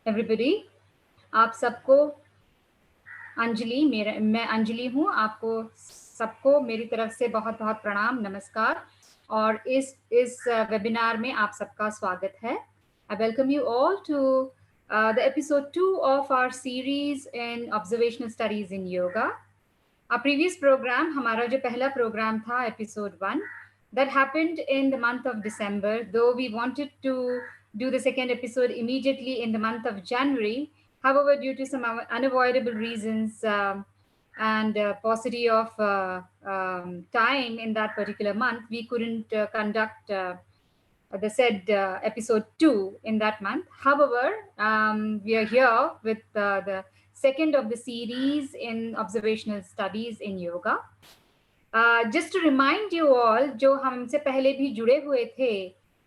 Everybody, आप सबको मैं अंजलि हूँ। आपको सबको मेरी तरफ से बहुत बहुत प्रणाम, नमस्कार। और इस वेबिनार में आप सबका स्वागत है। I welcome you all to the episode 2 of our series in observational studies in yoga. Previous program, हमारा जो पहला प्रोग्राम था, episode 1, that happened in the month of December, though we wanted to do the second episode immediately in the month of January. However, due to some unavoidable reasons and paucity of time in that particular month, we couldn't conduct the said episode 2 in that month. However, we are here with the second of the series in observational studies in yoga. Just to remind you all, जो हमसे पहले भी जुड़े हुए थे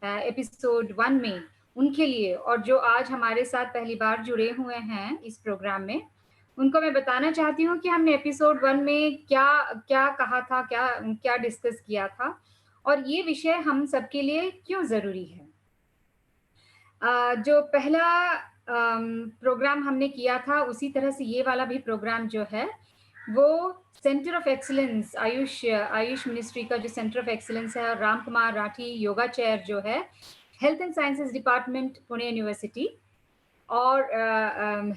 episode 1 में, उनके लिए, और जो आज हमारे साथ पहली बार जुड़े हुए हैं इस प्रोग्राम में, उनको मैं बताना चाहती हूँ कि हमने एपिसोड 1 में क्या क्या कहा था, क्या क्या डिस्कस किया था, और ये विषय हम सबके लिए क्यों ज़रूरी है। जो पहला प्रोग्राम हमने किया था, उसी तरह से ये वाला भी प्रोग्राम जो है वो centre of excellence, Ayush ministry का जो सेंटर ऑफ एक्सीलेंस है, और राम कुमार राठी योगा चेयर जो है, health and sciences department Pune university, और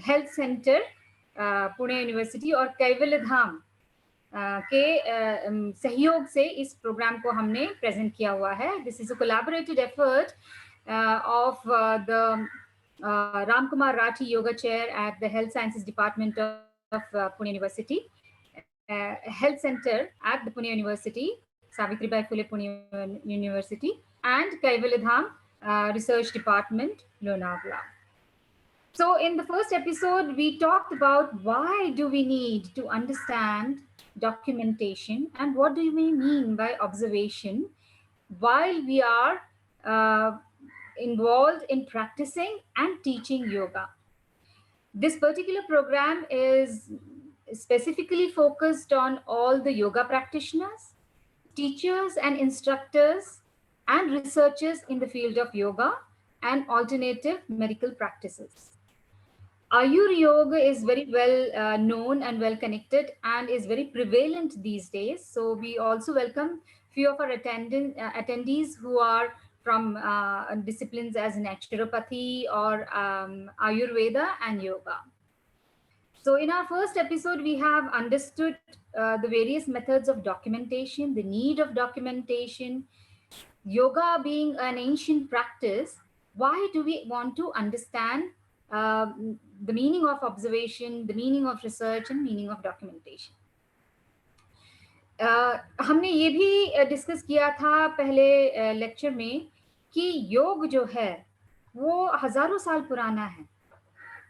हेल्थ सेंटर पुणे यूनिवर्सिटी और कैवल्य धाम के सहयोग से इस प्रोग्राम को हमने प्रेजेंट किया हुआ है। This is a collaborated effort of the Ram Kumar Rathi Yoga Chair at the Health Sciences Department of Pune University, Health Center at the Pune University, Savitribai Phule Pune University, and Kaivalya Dham Research Department, Lonavala. So in the first episode, we talked about why do we need to understand documentation and what do we mean by observation while we are involved in practicing and teaching yoga. This particular program is specifically focused on all the yoga practitioners, teachers and instructors, and researchers in the field of yoga and alternative medical practices. Ayur Yoga is very well known and well connected and is very prevalent these days. So we also welcome few of our attendees who are from disciplines as naturopathy or Ayurveda and yoga. So in our first episode, we have understood the various methods of documentation, the need of documentation, yoga being an ancient practice. Why do we want to understand the meaning of observation, the meaning of research, and meaning of documentation? हमने ये भी discuss किया था पहले lecture में कि योग जो है वो हजारों साल पुराना है,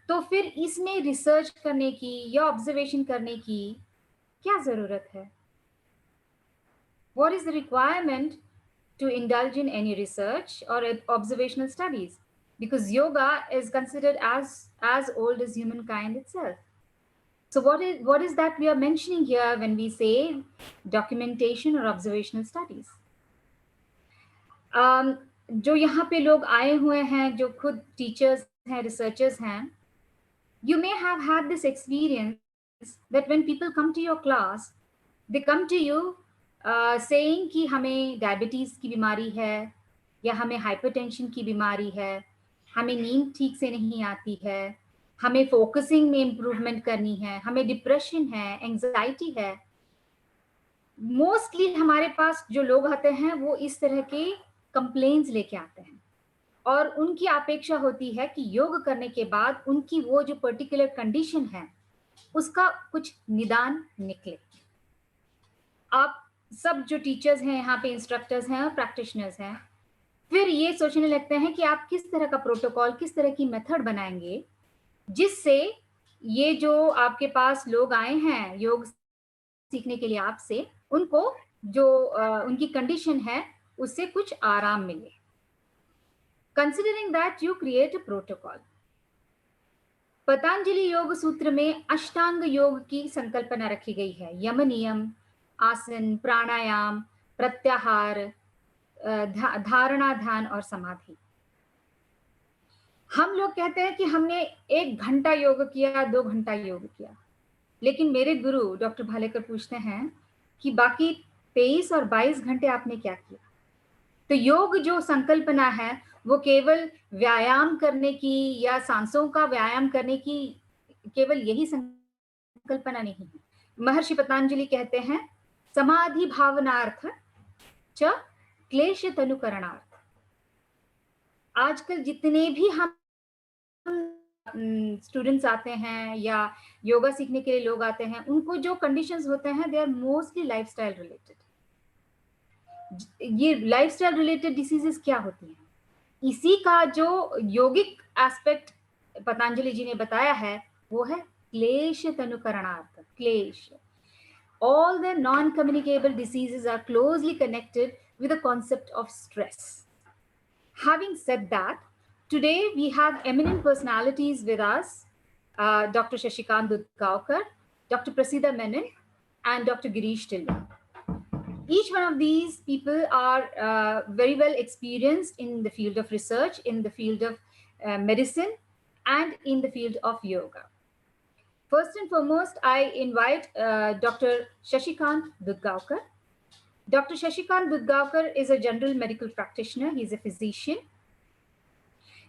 तो फिर इसमें रिसर्च करने की या ऑब्जर्वेशन करने की क्या जरूरत है? What is the requirement to indulge in any research or observational studies? Because yoga is considered as old as humankind itself. So what is that we are mentioning here when we say documentation or observational studies? जो यहाँ पे लोग आए हुए हैं, जो खुद teachers हैं, रिसर्चर्स हैं, you may have had this experience that when people come to your class, they come to you saying कि हमें डायबिटीज की बीमारी है, या हमें हाइपरटेंशन की बीमारी है, हमें नींद ठीक से नहीं आती है, हमें फोकसिंग में इम्प्रूवमेंट करनी है, हमें डिप्रेशन है, एंजाइटी है। मोस्टली हमारे पास जो लोग आते हैं वो इस तरह के कंप्लेन्स लेके आते हैं, और उनकी अपेक्षा होती है कि योग करने के बाद उनकी वो जो पर्टिकुलर कंडीशन है उसका कुछ निदान निकले। आप सब जो टीचर्स हैं यहाँ पे, इंस्ट्रक्टर्स हैं और प्रैक्टिशनर्स हैं, फिर ये सोचने लगते हैं कि आप किस तरह का प्रोटोकॉल, किस तरह की मेथड बनाएंगे जिससे ये जो आपके पास लोग आए हैं योग सीखने के लिए आपसे, उनको जो उनकी कंडीशन है उससे कुछ आराम मिले। Considering that, you create a protocol. Patanjali योग सूत्र में अष्टांग योग की संकल्पना रखी गई है। यम नियम, आसन, प्राणायाम, प्रत्याहार, धारणा, ध्यान और समाधि। हम लोग कहते हैं कि हमने 1 घंटा योग किया, 2 घंटा योग किया, लेकिन मेरे गुरु डॉक्टर भालेकर पूछते हैं कि बाकी 23 और 22 घंटे आपने क्या किया? तो योग जो संकल्पना है, वो केवल व्यायाम करने की या सांसों का व्यायाम करने की केवल यही संकल्पना नहीं है। महर्षि पतंजलि कहते हैं, समाधि भावनार्थ च क्लेश तनुकरणार्थ। आजकल जितने भी हम स्टूडेंट्स आते हैं या योगा सीखने के लिए लोग आते हैं, उनको जो कंडीशंस होते हैं, they are mostly lifestyle related. ये लाइफस्टाइल रिलेटेड डिसीजेस क्या होती हैं? इसी का जो योगिक एस्पेक्ट पतंजलि जी ने बताया है, वो है क्लेश तनुकरणार्थ, क्लेश। All the non-communicable diseases are closely connected with the concept of stress. Having said that, today we have eminent personalities with us, Dr. Shashikant Dudgaonkar, Dr. Prasida Menon, and Dr. Girish Tillman. Each one of these people are very well experienced in the field of research, in the field of medicine, and in the field of yoga. First and foremost, I invite Dr. Shashikant Dudgaonkar. Dr. Shashikant Dudgaonkar is a general medical practitioner. He's a physician.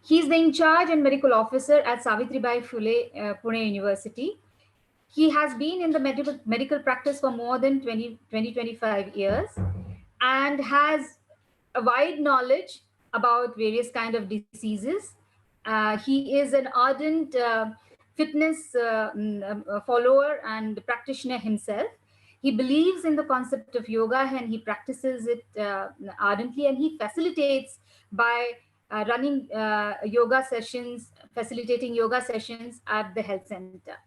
He's the in charge and medical officer at Savitribai Phule Pune University. He has been in the medical practice for more than 25 years and has a wide knowledge about various kind of diseases. He is an ardent fitness follower and practitioner himself. He believes in the concept of yoga and he practices it ardently, and he facilitates by running yoga sessions, facilitating yoga sessions at the health center.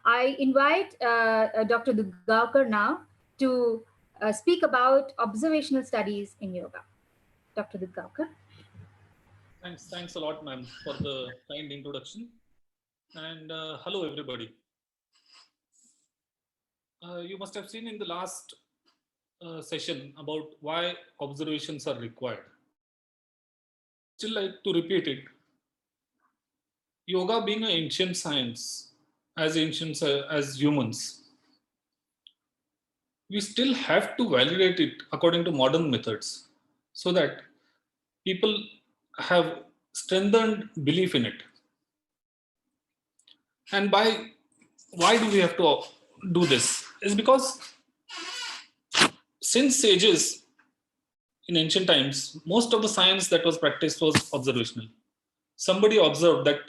I invite Dr. Dudgaonkar now to speak about observational studies in yoga. Dr. Dudgaonkar. Thanks a lot, ma'am, for the kind introduction. And hello, everybody. You must have seen in the last session about why observations are required. Still like to repeat it. Yoga being an ancient science, as ancient as humans, we still have to validate it according to modern methods so that people have strengthened belief in it. And why do we have to do this? Is because since ages in ancient times, most of the science that was practiced was observational. Somebody observed that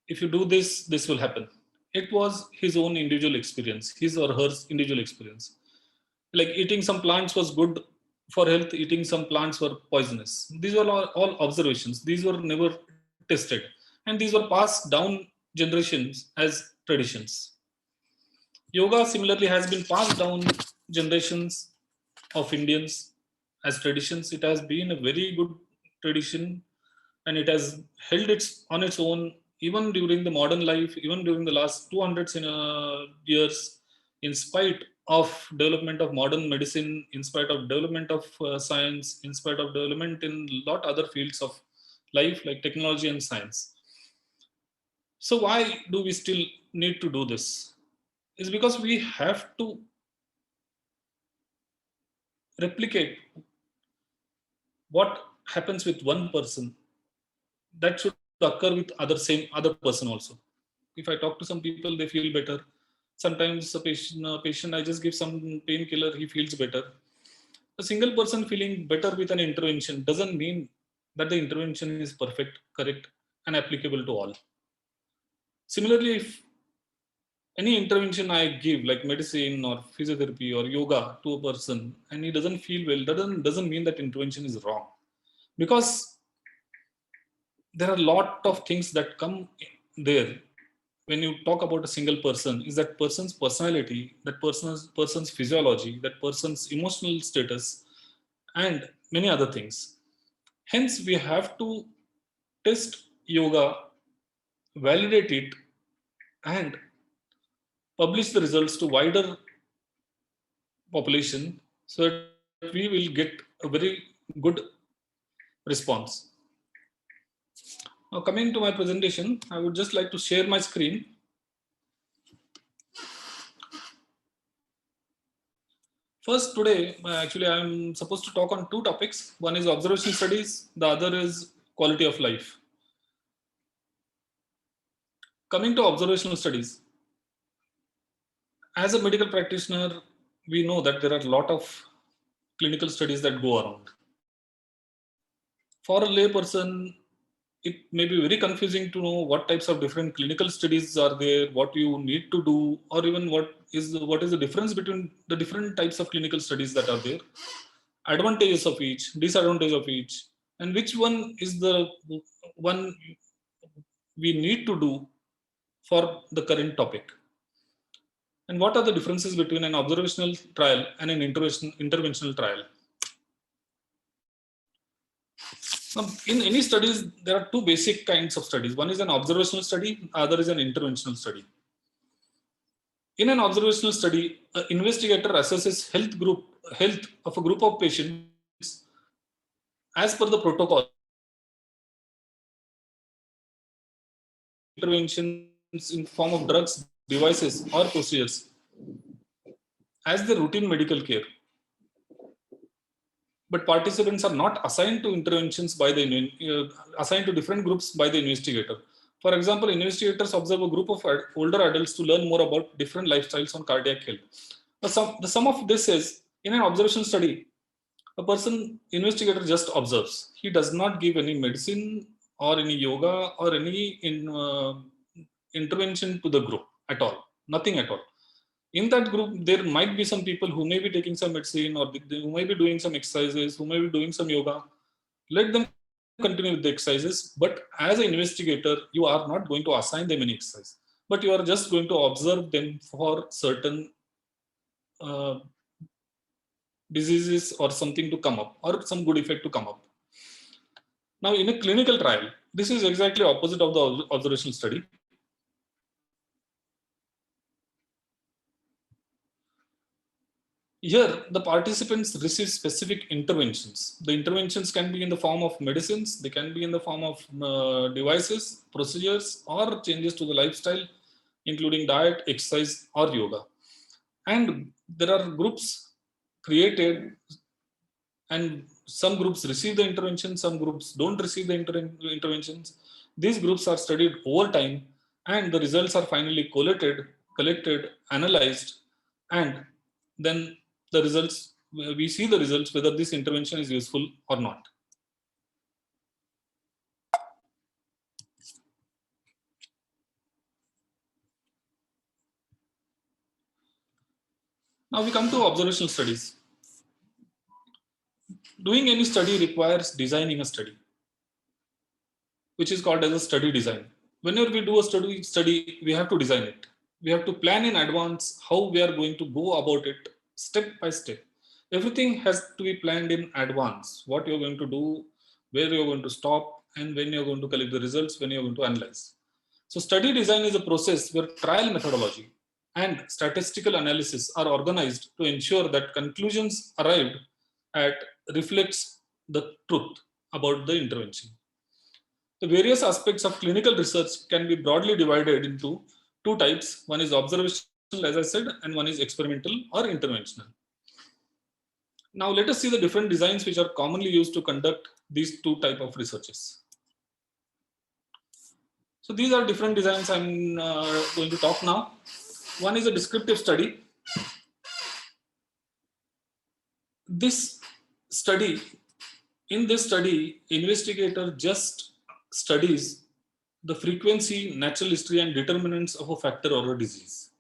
if you do this, this will happen. It was his own individual experience, his or her individual experience. Like eating some plants was good for health, eating some plants were poisonous. These were all observations. These were never tested. And these were passed down generations as traditions. Yoga similarly has been passed down generations of Indians as traditions. It has been a very good tradition and it has held on its own even during the modern life, even during the last 200 years, in spite of development of modern medicine, in spite of development of science, in spite of development in a lot other fields of life like technology and science. So why do we still need to do this? Is because we have to replicate what happens with one person that should occur with other person also. If I talk to some people, they feel better. Sometimes a patient, I just give some painkiller, he feels better. A single person feeling better with an intervention doesn't mean that the intervention is perfect, correct, and applicable to all. Similarly, if any intervention I give, like medicine or physiotherapy or yoga to a person, and he doesn't feel well, doesn't mean that intervention is wrong, because there are a lot of things that come there when you talk about a single person. Is that person's personality, that person's physiology, that person's emotional status, and many other things. Hence, we have to test yoga, validate it, and publish the results to wider population so that we will get a very good response. Now coming to my presentation, I would just like to share my screen. First, today, actually, I'm supposed to talk on two topics. One is observational studies, the other is quality of life. Coming to observational studies, as a medical practitioner, we know that there are a lot of clinical studies that go around. For a layperson, it may be very confusing to know what types of different clinical studies are there, what you need to do, or even what is the difference between the different types of clinical studies that are there, advantages of each, disadvantage of each, and which one is the one we need to do for the current topic. And what are the differences between an observational trial and an interventional trial? In any studies, there are two basic kinds of studies. One is an observational study, other is an interventional study. In an observational study, an investigator assesses health of a group of patients as per the protocol. Interventions in form of drugs, devices, or procedures as the routine medical care. But participants are not assigned to interventions by assigned to different groups by the investigator. For example, investigators observe a group of older adults to learn more about different lifestyles on cardiac health. The sum of this is, in an observational study, investigator just observes. He does not give any medicine or any yoga or any intervention to the group at all. Nothing at all. In that group, there might be some people who may be taking some medicine, or who may be doing some exercises, who may be doing some yoga. Let them continue with the exercises. But as an investigator, you are not going to assign them any exercise, but you are just going to observe them for certain diseases or something to come up, or some good effect to come up. Now, in a clinical trial, this is exactly opposite of the observational study. Here, the participants receive specific interventions. The interventions can be in the form of medicines, they can be in the form of devices, procedures, or changes to the lifestyle, including diet, exercise, or yoga. And there are groups created, and some groups receive the intervention, some groups don't receive the interventions. These groups are studied over time, and the results are finally collected, analyzed, and then the results, we see the results whether this intervention is useful or not. Now we come to observational studies. Doing any study requires designing a study, which is called as a study design. Whenever we do a study, we have to design it. We have to plan in advance how we are going to go about it step by step. Everything has to be planned in advance. What you're going to do, where you're going to stop, and when you're going to collect the results, when you're going to analyze. So study design is a process where trial methodology and statistical analysis are organized to ensure that conclusions arrived at reflects the truth about the intervention. The various aspects of clinical research can be broadly divided into two types. One is observational, as I said, and one is experimental or interventional. Now let us see the different designs which are commonly used to conduct these two types of researches. So these are different designs I'm going to talk now. One is a descriptive study. In this study, investigator just studies the frequency, natural history, and determinants of a factor or a disease.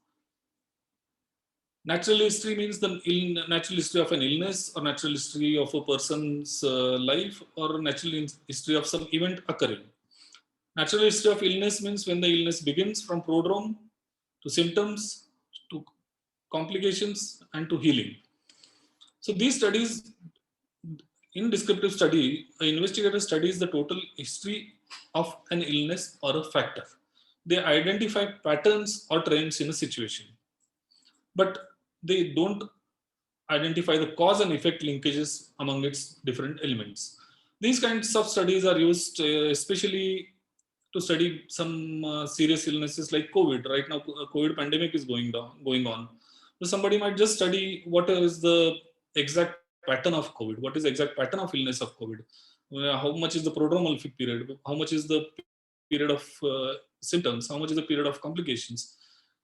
Natural history means the natural history of an illness, or natural history of a person's life, or natural history of some event occurring. Natural history of illness means when the illness begins from prodrome to symptoms to complications and to healing. So these studies, in descriptive study, an investigator studies the total history of an illness or a factor. They identify patterns or trends in a situation, but they don't identify the cause and effect linkages among its different elements. These kinds of studies are used especially to study some serious illnesses like COVID. Right now, COVID pandemic is going on. So somebody might just study what is the exact pattern of COVID, what is the exact pattern of illness of COVID, how much is the prodromal period, how much is the period of symptoms, how much is the period of complications,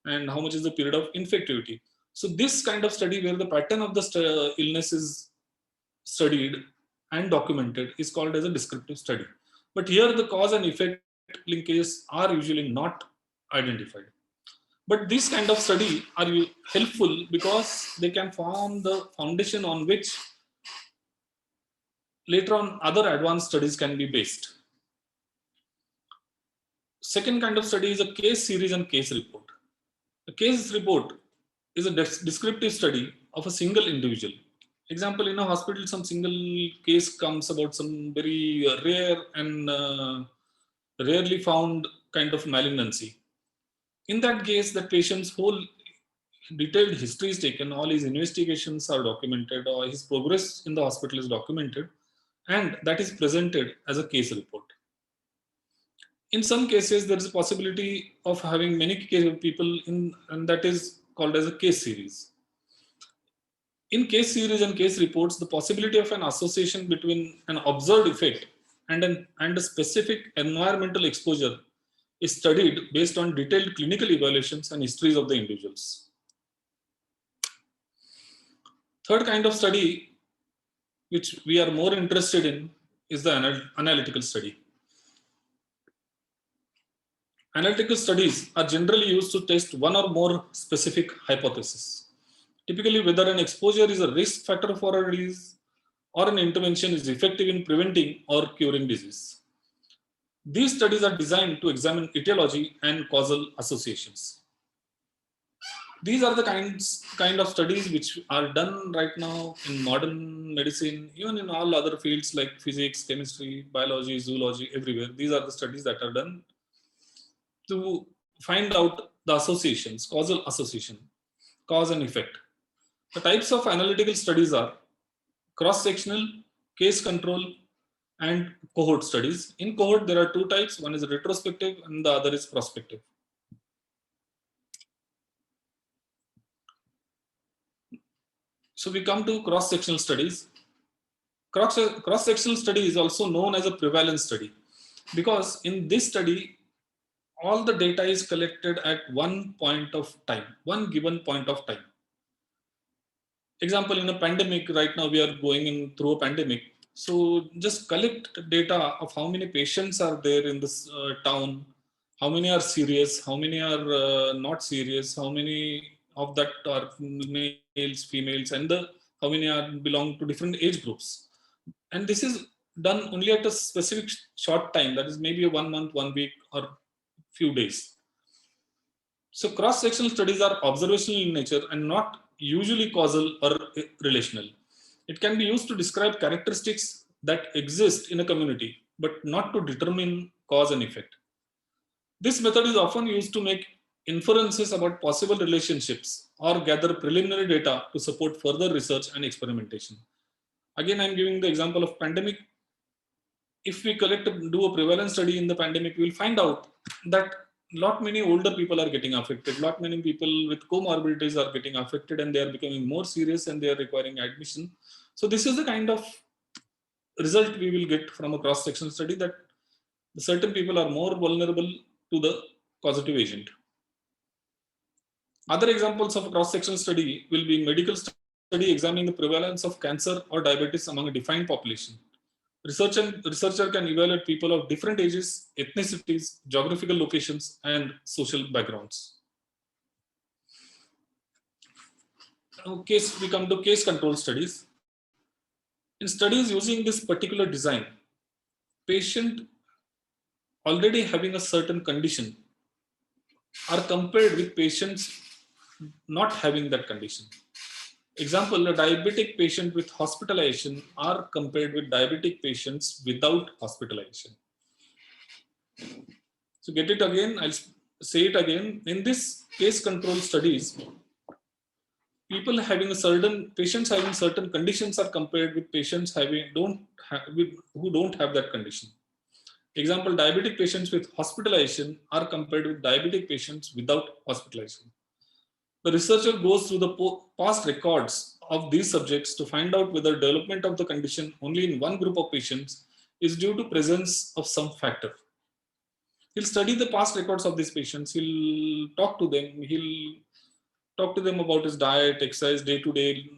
and how much is the period of infectivity. So this kind of study where the pattern of the illness is studied and documented is called as a descriptive study. But here the cause and effect linkages are usually not identified. But this kind of study are helpful because they can form the foundation on which later on other advanced studies can be based. Second kind of study is a case series and case report. A case report is a descriptive study of a single individual. Example, in a hospital, some single case comes about some very rare and rarely found kind of malignancy. In that case, the patient's whole detailed history is taken, all his investigations are documented, or his progress in the hospital is documented, and that is presented as a case report. In some cases, there is a possibility of having many people and that is called as a case series. In case series and case reports, the possibility of an association between an observed effect and a specific environmental exposure is studied based on detailed clinical evaluations and histories of the individuals. Third kind of study, which we are more interested in, is the analytical study. Analytical studies are generally used to test one or more specific hypotheses. Typically, whether an exposure is a risk factor for a disease or an intervention is effective in preventing or curing disease. These studies are designed to examine etiology and causal associations. These are the kind of studies which are done right now in modern medicine, even in all other fields like physics, chemistry, biology, zoology, everywhere. These are the studies that are done to find out the associations, causal association, cause and effect. The types of analytical studies are cross-sectional, case control, and cohort studies. In cohort, there are two types. One is retrospective and the other is prospective. So we come to cross-sectional studies. Cross-sectional study is also known as a prevalence study because in this study, all the data is collected at one point of time, one given point of time. Example, in a pandemic, right now we are going through a pandemic. So just collect data of how many patients are there in this town, how many are serious, how many are not serious, how many of that are males, females, and how many are belong to different age groups. And this is done only at a specific short time, that is maybe 1 month, 1 week, or few days. So cross-sectional studies are observational in nature and not usually causal or relational. It can be used to describe characteristics that exist in a community, but not to determine cause and effect. This method is often used to make inferences about possible relationships or gather preliminary data to support further research and experimentation. Again, I'm giving the example of pandemic. If we do a prevalence study in the pandemic, we'll find out that lot many older people are getting affected, lot many people with comorbidities are getting affected, and they are becoming more serious and they are requiring admission. So this is the kind of result we will get from a cross-sectional study, that certain people are more vulnerable to the causative agent. Other examples of a cross-sectional study will be medical study examining the prevalence of cancer or diabetes among a defined population. Researcher can evaluate people of different ages, ethnicities, geographical locations, and social backgrounds. We come to case control studies. In studies using this particular design, patient already having a certain condition are compared with patients not having that condition. Example, a diabetic patient with hospitalization are compared with diabetic patients without hospitalization. So get it again, I'll say it again. In this case control studies, patients having certain conditions are compared with patients who don't have that condition. Example, diabetic patients with hospitalization are compared with diabetic patients without hospitalization. The researcher goes through the past records of these subjects to find out whether development of the condition only in one group of patients is due to presence of some factor. He'll study the past records of these patients. He'll talk to them. He'll talk to them about his diet, exercise, day-to-day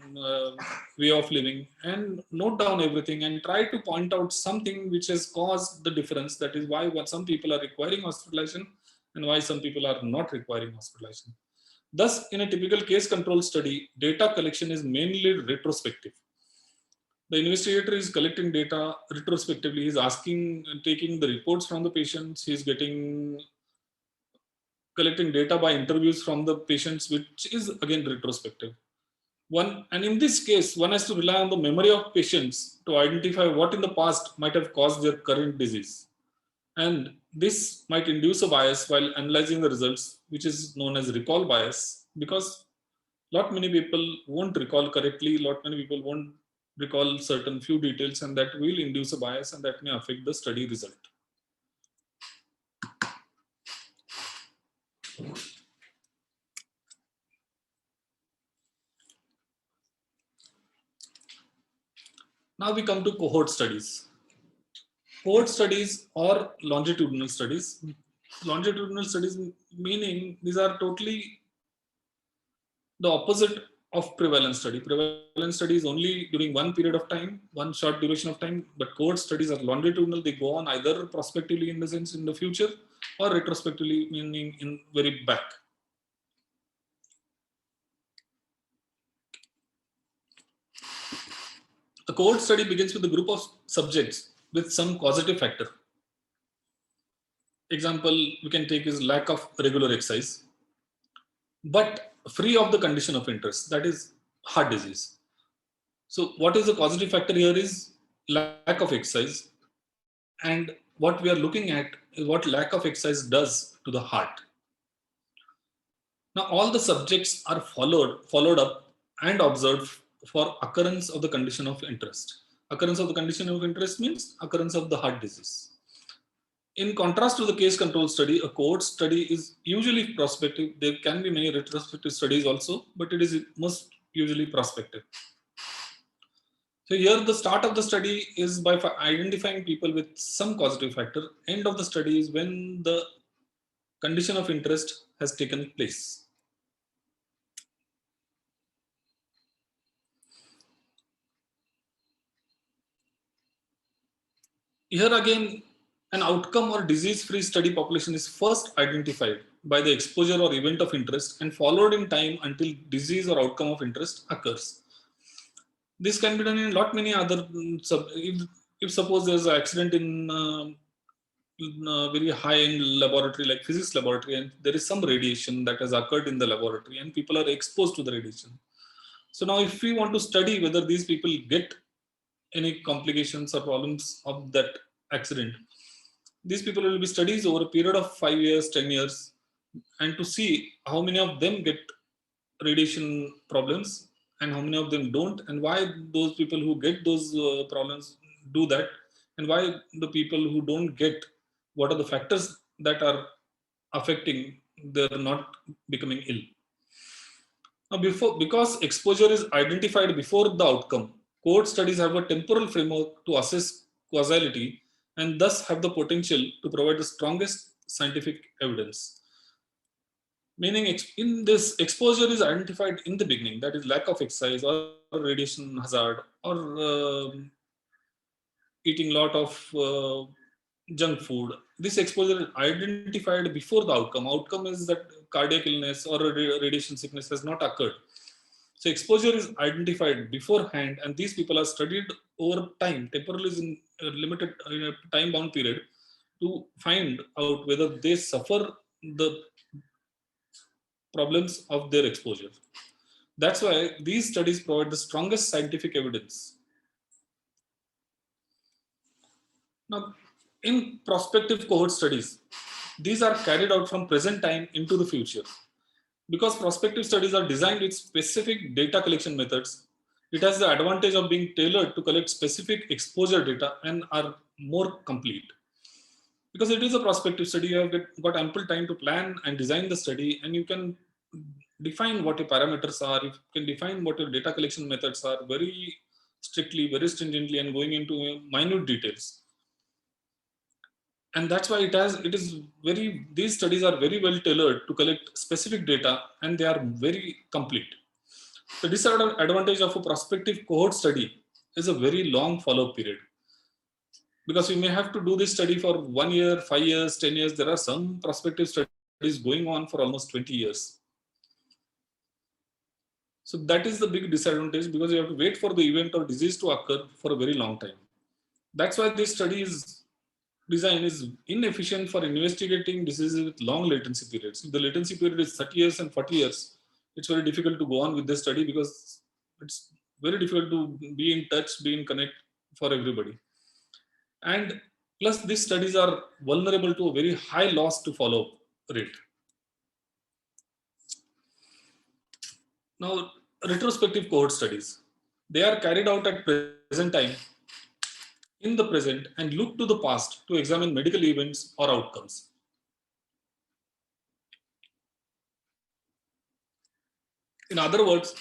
way of living, and note down everything and try to point out something which has caused the difference. That is why some people are requiring hospitalization and why some people are not requiring hospitalization. Thus, in a typical case control study, data collection is mainly retrospective. The investigator is collecting data retrospectively. He's taking the reports from the patients. He's collecting data by interviews from the patients, which is again retrospective. And in this case, one has to rely on the memory of patients to identify what in the past might have caused their current disease. And this might induce a bias while analyzing the results, which is known as recall bias, because lot many people won't recall correctly, lot many people won't recall certain few details, and that will induce a bias and that may affect the study result. Now we come to cohort studies. Cohort studies or longitudinal studies. Longitudinal studies meaning these are totally the opposite of prevalence study. Prevalence study is only during one period of time, one short duration of time, but cohort studies are longitudinal. They go on either prospectively in the sense in the future or retrospectively meaning in very back. A cohort study begins with a group of subjects with some causative factor. Example we can take is lack of regular exercise, but free of the condition of interest, that is heart disease. So what is the causative factor here is lack of exercise, and what we are looking at is what lack of exercise does to the heart. Now all the subjects are followed up and observed for occurrence of the condition of interest. Occurrence of the condition of interest means occurrence of the heart disease. In contrast to the case control study, a cohort study is usually prospective. There can be many retrospective studies also, but it is most usually prospective. So here the start of the study is by identifying people with some causative factor. End of the study is when the condition of interest has taken place. Here again, an outcome or disease-free study population is first identified by the exposure or event of interest and followed in time until disease or outcome of interest occurs. This can be done in many other, if suppose there's an accident in a very high-end laboratory like physics laboratory and there is some radiation that has occurred in the laboratory and people are exposed to the radiation. So now if we want to study whether these people get any complications or problems of that accident, these people will be studied over a period of 5 years, 10 years, and to see how many of them get radiation problems and how many of them don't, and why those people who get those problems do that, and why the people who don't get, what are the factors that are affecting their not becoming ill. Now, because exposure is identified before the outcome, cohort studies have a temporal framework to assess causality and thus have the potential to provide the strongest scientific evidence. Meaning, in this, exposure is identified in the beginning, that is lack of exercise or radiation hazard or eating a lot of junk food. This exposure is identified before the outcome. Outcome is that cardiac illness or radiation sickness has not occurred. So exposure is identified beforehand, and these people are studied over time, temporally in a limited time-bound period, to find out whether they suffer the problems of their exposure. That's why these studies provide the strongest scientific evidence. Now, in prospective cohort studies, these are carried out from present time into the future. Because prospective studies are designed with specific data collection methods, it has the advantage of being tailored to collect specific exposure data and are more complete. Because it is a prospective study, you have got ample time to plan and design the study, and you can define what your parameters are, you can define what your data collection methods are very strictly, very stringently, and going into minute details. And that's why these studies are very well tailored to collect specific data, and they are very complete. The disadvantage of a prospective cohort study is a very long follow-up period, because you may have to do this study for 1 year, 5 years, 10 years. There are some prospective studies going on for almost 20 years. So that is the big disadvantage, because you have to wait for the event or disease to occur for a very long time. That's why this design is inefficient for investigating diseases with long latency periods. If the latency period is 30 years and 40 years, it's very difficult to go on with this study, because it's very difficult to be in touch, be in connect for everybody. And plus, these studies are vulnerable to a very high loss to follow-up rate. Now, retrospective cohort studies, they are carried out at present time, in the present, and look to the past to examine medical events or outcomes. In other words,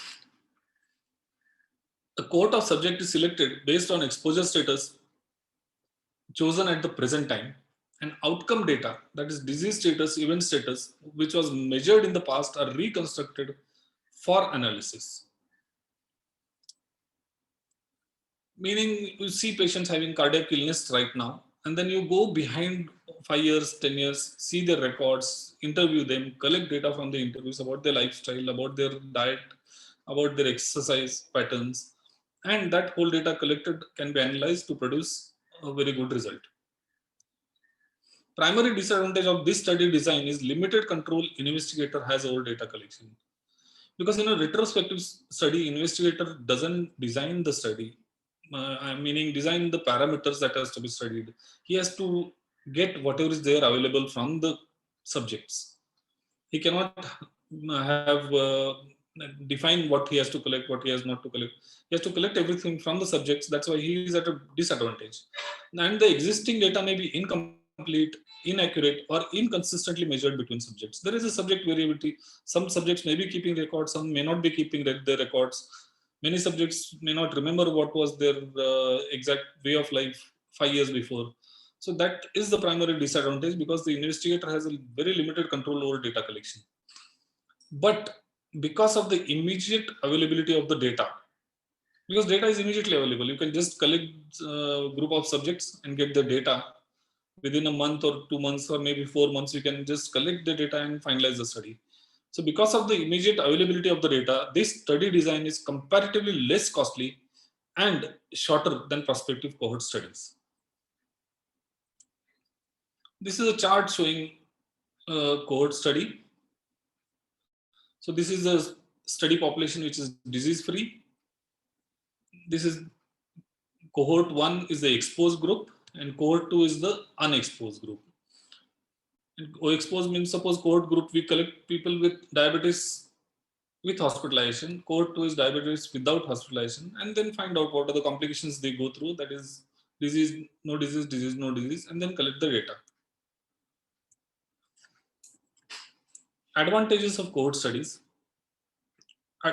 a cohort of subject is selected based on exposure status chosen at the present time, and outcome data, that is disease status, event status, which was measured in the past, are reconstructed for analysis. Meaning, you see patients having cardiac illness right now, and then you go behind 5 years, 10 years, see their records, interview them, collect data from the interviews about their lifestyle, about their diet, about their exercise patterns, and that whole data collected can be analyzed to produce a very good result. Primary disadvantage of this study design is limited control investigator has over data collection. Because in a retrospective study, investigator doesn't design the study, meaning design the parameters that has to be studied. He has to get whatever is there available from the subjects. He cannot have define what he has to collect, what he has not to collect. He has to collect everything from the subjects. That's why he is at a disadvantage. And the existing data may be incomplete, inaccurate, or inconsistently measured between subjects. There is a subject variability. Some subjects may be keeping records, some may not be keeping their records. Many subjects may not remember what was their exact way of life 5 years before. So that is the primary disadvantage, because the investigator has a very limited control over data collection. But because of the immediate availability of the data, because data is immediately available, you can just collect a group of subjects and get the data within a month or 2 months or maybe 4 months. You can just collect the data and finalize the study. So because of the immediate availability of the data, this study design is comparatively less costly and shorter than prospective cohort studies. This is a chart showing a cohort study. So this is a study population which is disease-free. This is cohort 1 is the exposed group, and cohort 2 is the unexposed group. And exposed means, suppose cohort group we collect people with diabetes with hospitalization. Cohort 2 is diabetes without hospitalization, and then find out what are the complications they go through. That is disease, no disease, disease, no disease, and then collect the data. Advantages of cohort studies.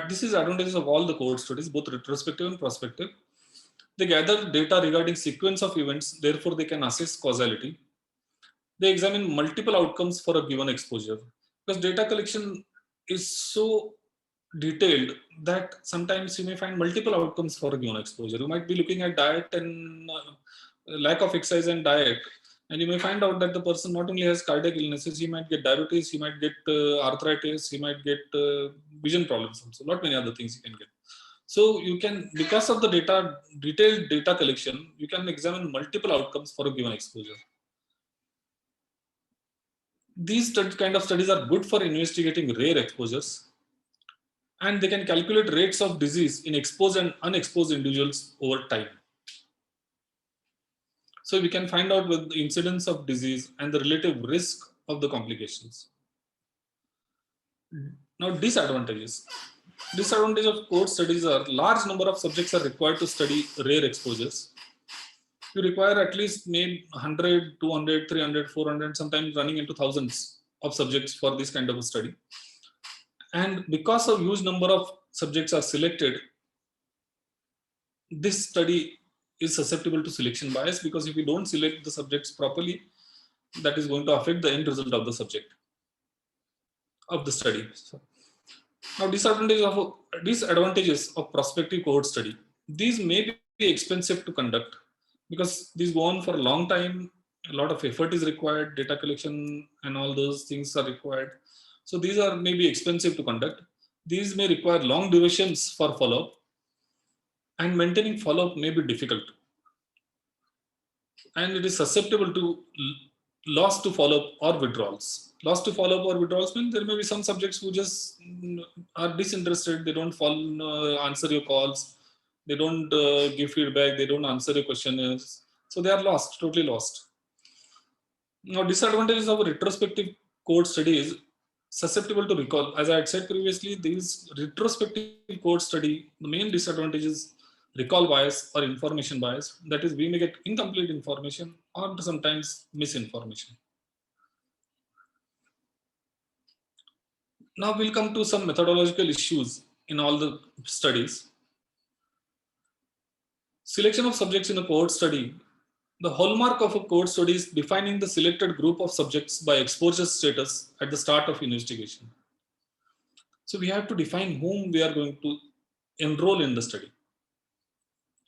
This is advantages of all the cohort studies, both retrospective and prospective. They gather data regarding sequence of events, therefore they can assess causality. They examine multiple outcomes for a given exposure, because data collection is so detailed that sometimes you may find multiple outcomes for a given exposure. You might be looking at diet and lack of exercise and diet, and you may find out that the person not only has cardiac illnesses, he might get diabetes, he might get arthritis, he might get vision problems also, not many other things you can get. So you can, because of the detailed data collection, you can examine multiple outcomes for a given exposure. These kind of studies are good for investigating rare exposures, and they can calculate rates of disease in exposed and unexposed individuals over time. So we can find out with the incidence of disease and the relative risk of the complications. Now, disadvantages. Disadvantage of cohort studies are large number of subjects are required to study rare exposures. you require at least maybe 100, 200, 300, 400, sometimes running into thousands of subjects for this kind of a study. And because a huge number of subjects are selected, this study is susceptible to selection bias, because if you don't select the subjects properly, that is going to affect the end result of the subject of the study. So, now, disadvantages of prospective cohort study. These may be expensive to conduct because these go on for a long time. A lot of effort is required, data collection and all those things are required. So these are maybe expensive to conduct. These may require long durations for follow-up, and maintaining follow-up may be difficult. And it is susceptible to loss to follow-up or withdrawals. Loss to follow-up or withdrawals means there may be some subjects who just are disinterested. They don't answer your calls. They don't give feedback. They don't answer your questionnaires. So they are lost, totally lost. Now, disadvantages of a retrospective cohort study is susceptible to recall. As I had said previously, these retrospective cohort study, the main disadvantage is recall bias or information bias. That is, we may get incomplete information or sometimes misinformation. Now we'll come to some methodological issues in all the studies. Selection of subjects in a cohort study. The hallmark of a cohort study is defining the selected group of subjects by exposure status at the start of investigation. So we have to define whom we are going to enroll in the study.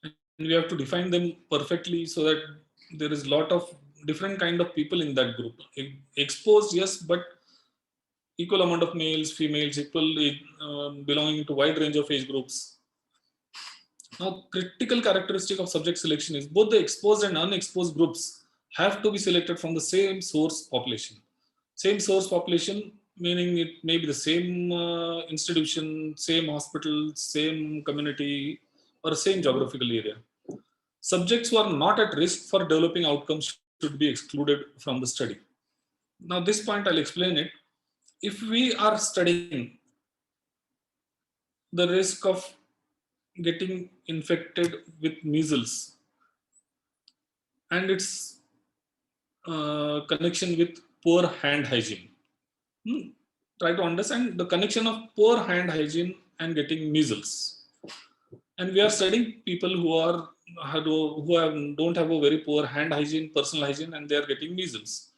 And we have to define them perfectly so that there is a lot of different kind of people in that group. Exposed, yes, but equal amount of males, females, equal belonging to wide range of age groups. Now, critical characteristic of subject selection is both the exposed and unexposed groups have to be selected from the same source population. Same source population, meaning it may be the same institution, same hospital, same community, or same geographical area. Subjects who are not at risk for developing outcomes should be excluded from the study. Now, this point I'll explain it. If we are studying the risk of getting infected with measles and its connection with poor hand hygiene. Try to understand the connection of poor hand hygiene and getting measles. And we are studying people who don't have a very poor hand hygiene, personal hygiene, and they are getting measles.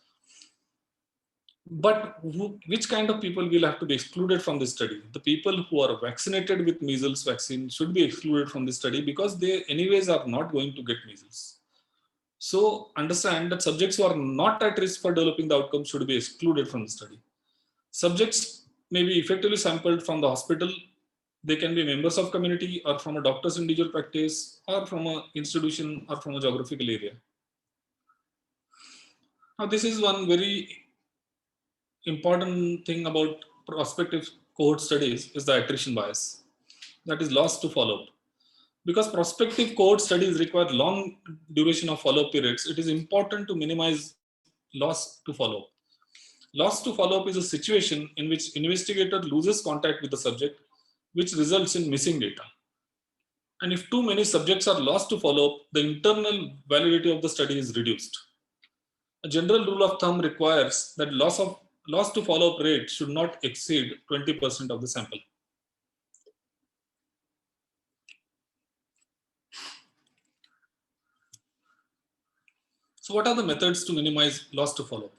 But which kind of people will have to be excluded from this study? The people who are vaccinated with measles vaccine should be excluded from this study because they anyways are not going to get measles. So understand that subjects who are not at risk for developing the outcome should be excluded from the study. Subjects may be effectively sampled from the hospital. They can be members of community or from a doctor's individual practice or from an institution or from a geographical area. Now this is one very important thing about prospective cohort studies is the attrition bias, that is loss to follow-up. Because prospective cohort studies require long duration of follow-up periods, it is important to minimize loss to follow-up. Loss to follow-up is a situation in which investigator loses contact with the subject, which results in missing data. And if too many subjects are lost to follow-up, the internal validity of the study is reduced. A general rule of thumb requires that loss to follow-up rate should not exceed 20% of the sample. So what are the methods to minimize loss to follow-up?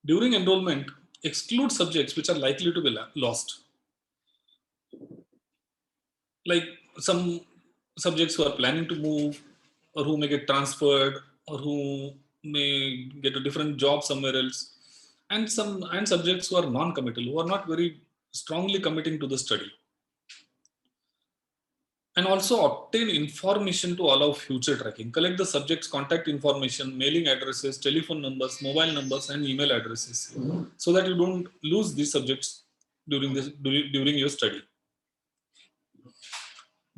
During enrollment, exclude subjects which are likely to be lost. Like some subjects who are planning to move or who may get transferred or who may get a different job somewhere else. And subjects who are non-committal, who are not very strongly committing to the study. And also obtain information to allow future tracking. Collect the subject's contact information, mailing addresses, telephone numbers, mobile numbers, and email addresses, so that you don't lose these subjects during your study.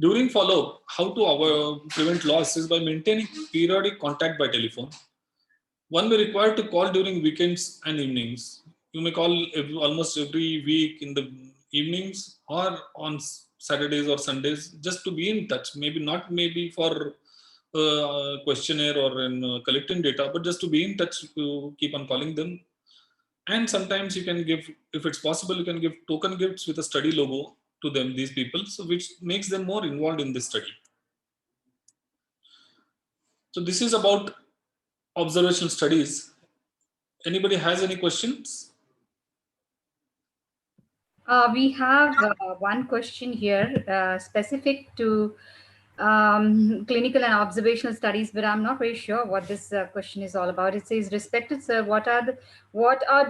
During follow-up, how to prevent loss is by maintaining periodic contact by telephone. One may require to call during weekends and evenings. You may call almost every week in the evenings or on Saturdays or Sundays just to be in touch. Maybe for questionnaire or in collecting data, but just to be in touch, to keep on calling them. And sometimes you can give, if it's possible, you can give token gifts with a study logo to them, these people, so which makes them more involved in this study. So this is about observational studies. Anybody has any questions? We have one question here specific to clinical and observational studies, but I'm not very sure what this question is all about. It says, "Respected sir, what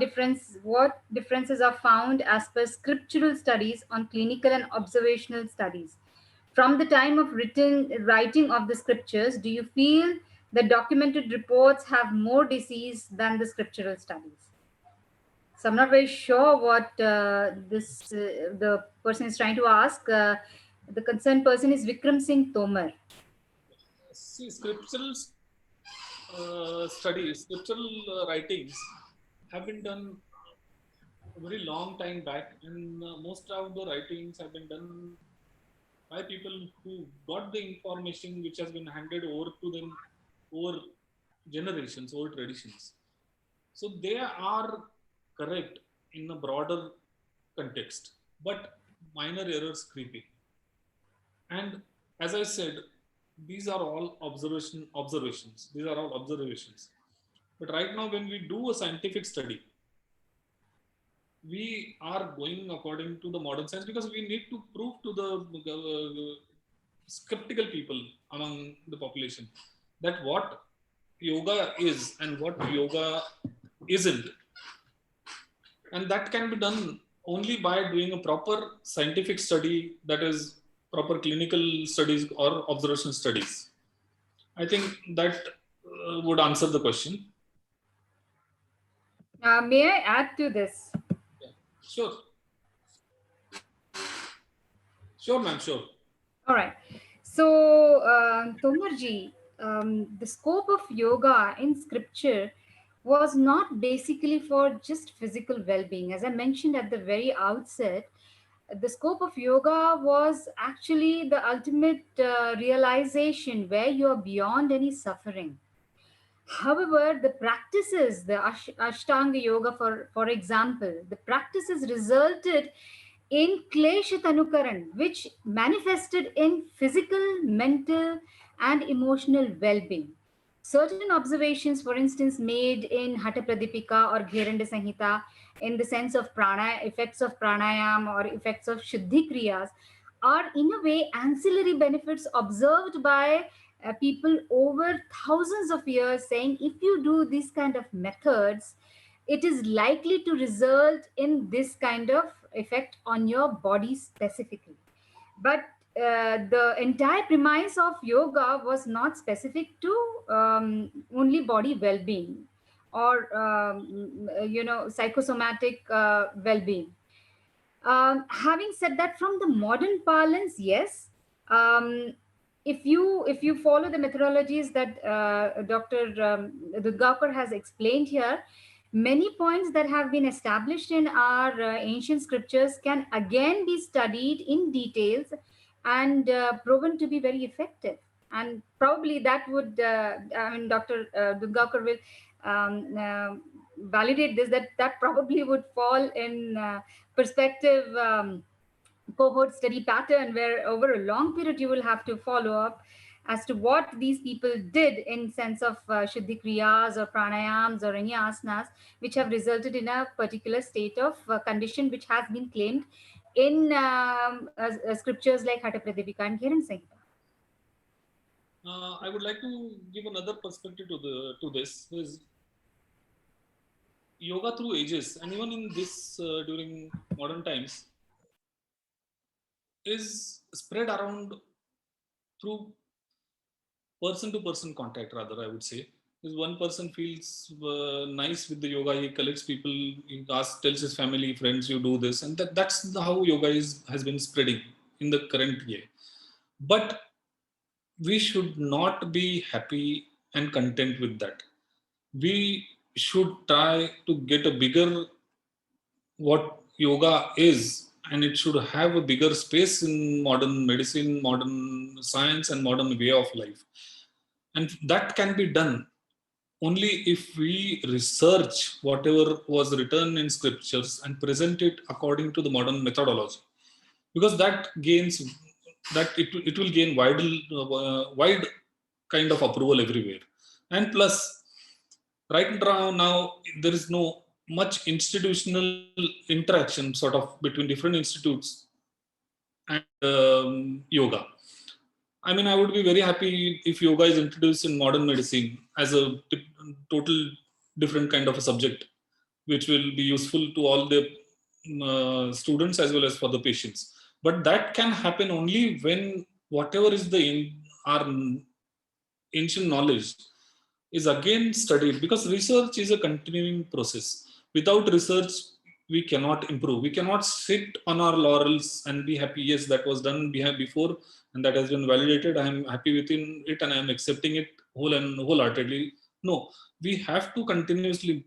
differences are found as per scriptural studies on clinical and observational studies? From the time of writing of the scriptures, do you feel the documented reports have more disease than the scriptural studies?" So I'm not very sure what the person is trying to ask. The concerned person is Vikram Singh Tomar. See, scriptural studies, scriptural writings have been done a very long time back, and most of the writings have been done by people who got the information which has been handed over to them over generations, over traditions. So they are correct in a broader context, but minor errors creep in. And as I said, these are all observations. These are all observations. But right now, when we do a scientific study, we are going according to the modern science because we need to prove to the skeptical people among the population that what yoga is and what yoga isn't. And that can be done only by doing a proper scientific study, that is proper clinical studies or observational studies. I think that would answer the question. May I add to this? Yeah. Sure. Sure, ma'am, sure. All right. So, Tomarji, the scope of yoga in scripture was not basically for just physical well-being. As I mentioned at the very outset, the scope of yoga was actually the ultimate realization where you're beyond any suffering. However, the practices, the Ashtanga Yoga, for example, the practices resulted in Klesha Tanukaran, which manifested in physical, mental, and emotional well being. Certain observations, for instance, made in Hatha Pradipika or Gheranda Samhita, in the sense of effects of pranayam or effects of Shuddhi Kriyas, are in a way ancillary benefits observed by people over thousands of years, saying if you do these kind of methods, it is likely to result in this kind of effect on your body specifically. But the entire premise of yoga was not specific to only body well-being or psychosomatic well-being. Having said that, from the modern parlance, yes, if you follow the methodologies that Dr. Dudgaonkar has explained here, many points that have been established in our ancient scriptures can again be studied in details and proven to be very effective. And probably that would, Dr. Dudgaonkar will validate this, that probably would fall in perspective cohort study pattern, where over a long period you will have to follow up as to what these people did in sense of Shuddhi Kriyas or pranayams or any asanas which have resulted in a particular state of condition which has been claimed in scriptures like Hatha Pradipika and Gheranda Samhita. I would like to give another perspective to this. Is yoga through ages, and even in this during modern times, is spread around through person-to-person contact. Rather, I would say, is one person feels nice with the yoga, he collects people, he tells his family, friends, you do this, and that's how yoga has been spreading in the current year. But we should not be happy and content with that. We should try to get a bigger what yoga is, and it should have a bigger space in modern medicine, modern science, and modern way of life. And that can be done only if we research whatever was written in scriptures and present it according to the modern methodology, because that gains that it will gain wide kind of approval everywhere. And plus, right now there is no much institutional interaction sort of between different institutes and yoga. I mean, I would be very happy if yoga is introduced in modern medicine as a total different kind of a subject, which will be useful to all the students as well as for the patients. But that can happen only when whatever is our ancient knowledge is again studied, because research is a continuing process. Without research, we cannot improve. We cannot sit on our laurels and be happy. Yes, that was done before, and that has been validated. I am happy within it, and I am accepting it wholeheartedly. No, we have to continuously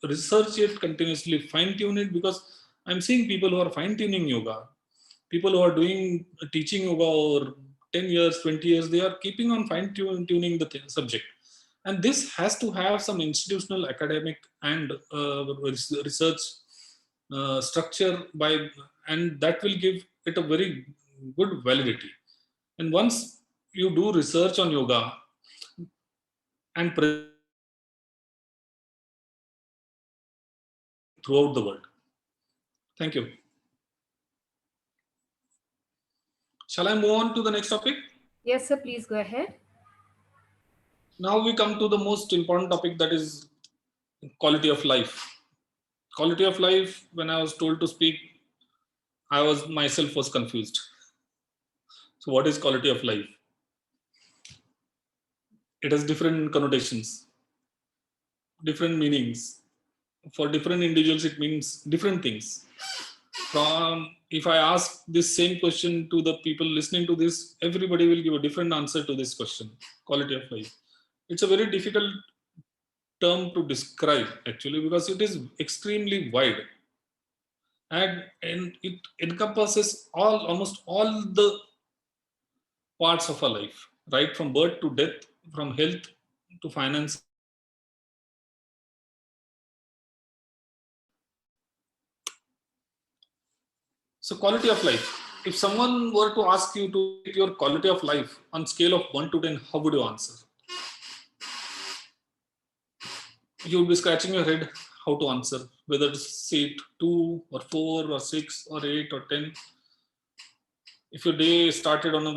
research it, continuously fine tune it, because I'm seeing people who are fine tuning yoga, people who are doing teaching yoga over 10 years, 20 years, they are keeping on fine tuning the subject. And this has to have some institutional, academic, and research structure and that will give it a very good validity. And once you do research on yoga and throughout the world. Thank you. Shall I move on to the next topic? Yes, sir, please go ahead. Now we come to the most important topic, that is quality of life. Quality of life, when I was told to speak, I was myself was confused. So what is quality of life? It has different connotations, different meanings. For different individuals, it means different things. If I ask this same question to the people listening to this, everybody will give a different answer to this question, quality of life. It's a very difficult term to describe actually, because it is extremely wide, and it encompasses almost all the parts of our life, right from birth to death, from health to finance. So quality of life, if someone were to ask you to rate your quality of life on scale of 1 to 10, how would you answer? You would be scratching your head how to answer, whether to say it 2 or 4 or 6 or 8 or 10. If your day started in a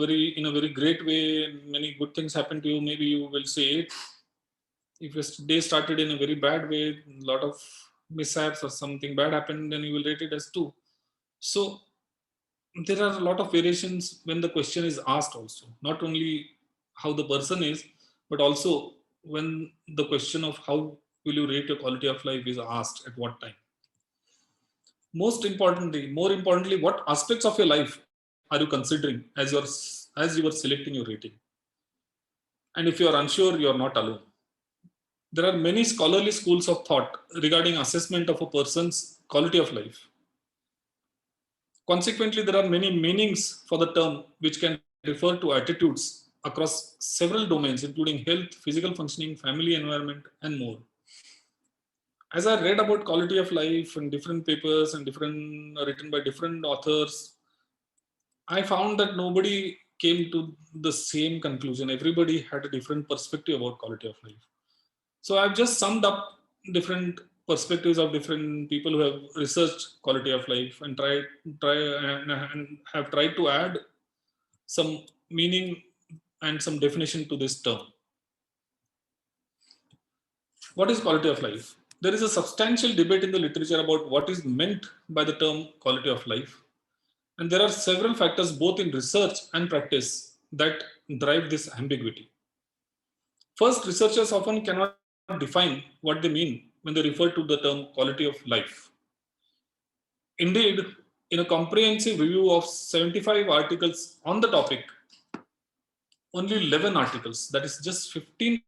very great way, many good things happen to you, maybe you will say 8. If your day started in a very bad way, a lot of mishaps or something bad happened, then you will rate it as 2. So there are a lot of variations when the question is asked also, not only how the person is, but also when the question of how will you rate your quality of life is asked, at what time. More importantly, what aspects of your life are you considering as you are selecting your rating? And if you are unsure, you are not alone. There are many scholarly schools of thought regarding assessment of a person's quality of life. Consequently, there are many meanings for the term which can refer to attitudes across several domains, including health, physical functioning, family environment, and more. As I read about quality of life in different papers and different written by different authors, I found that nobody came to the same conclusion. Everybody had a different perspective about quality of life. So I've just summed up different perspectives of different people who have researched quality of life and and have tried to add some meaning and some definition to this term. What is quality of life? There is a substantial debate in the literature about what is meant by the term quality of life. And there are several factors both in research and practice that drive this ambiguity. First, researchers often cannot define what they mean when they refer to the term quality of life. Indeed, in a comprehensive review of 75 articles on the topic, only 11 articles, that is just 15%,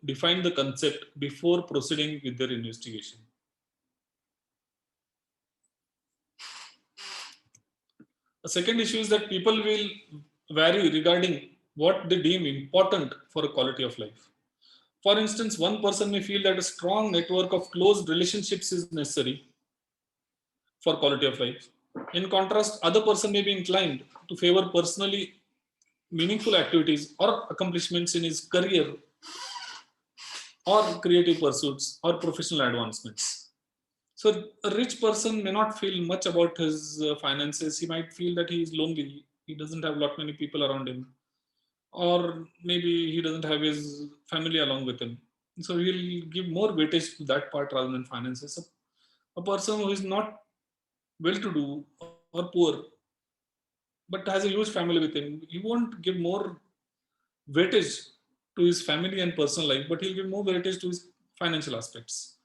define the concept before proceeding with their investigation. The second issue is that people will vary regarding what they deem important for a quality of life. For instance, one person may feel that a strong network of close relationships is necessary for quality of life. In contrast, other person may be inclined to favor personally meaningful activities or accomplishments in his career or creative pursuits or professional advancements. So a rich person may not feel much about his finances. He might feel that he is lonely. He doesn't have lot many people around him, or maybe he doesn't have his family along with him. So he'll give more weightage to that part rather than finances. So a person who is not well-to-do or poor, but has a huge family with him, he won't give more weightage to his family and personal life, but he'll give more weightage to his financial aspects.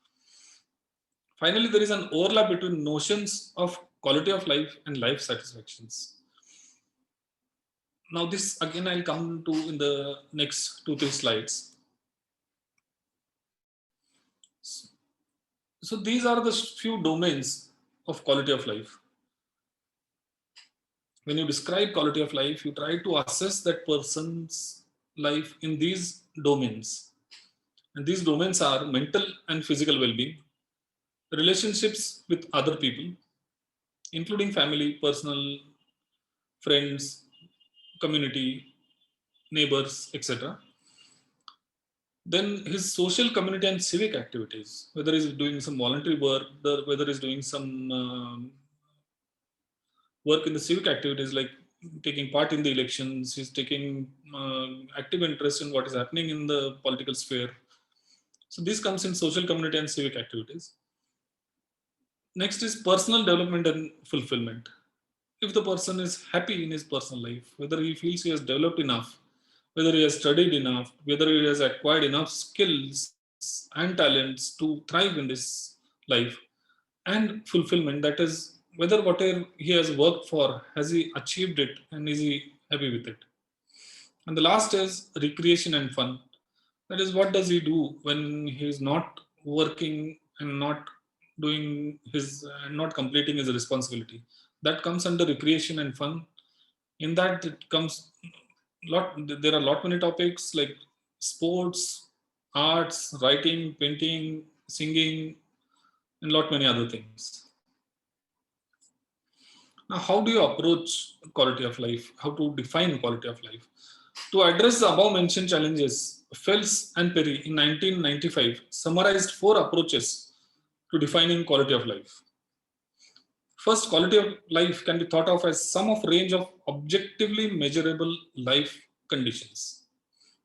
Finally, there is an overlap between notions of quality of life and life satisfactions. Now, this again I'll come to in the next 2-3 slides. So these are the few domains of quality of life. When you describe quality of life, you try to assess that person's life in these domains. And these domains are mental and physical well-being, relationships with other people, including family, personal, friends, community, neighbors, etc. Then his social, community, and civic activities, whether he's doing some voluntary work, whether he's doing some work in the civic activities like taking part in the elections, he's taking active interest in what is happening in the political sphere. So this comes in social, community, and civic activities. Next is personal development and fulfillment. If the person is happy in his personal life, whether he feels he has developed enough, whether he has studied enough, whether he has acquired enough skills and talents to thrive in this life, and fulfillment, that is, whether whatever he has worked for, has he achieved it and is he happy with it. And the last is recreation and fun. That is, what does he do when he is not working and not doing his not completing his responsibility. That comes under recreation and fun. In that it comes lot. There are lot many topics like sports, arts, writing, painting, singing, and lot many other things. Now, how do you approach quality of life? How to define quality of life? To address the above mentioned challenges, Fels and Perry in 1995 summarized 4 approaches to defining quality of life. First, quality of life can be thought of as sum of range of objectively measurable life conditions.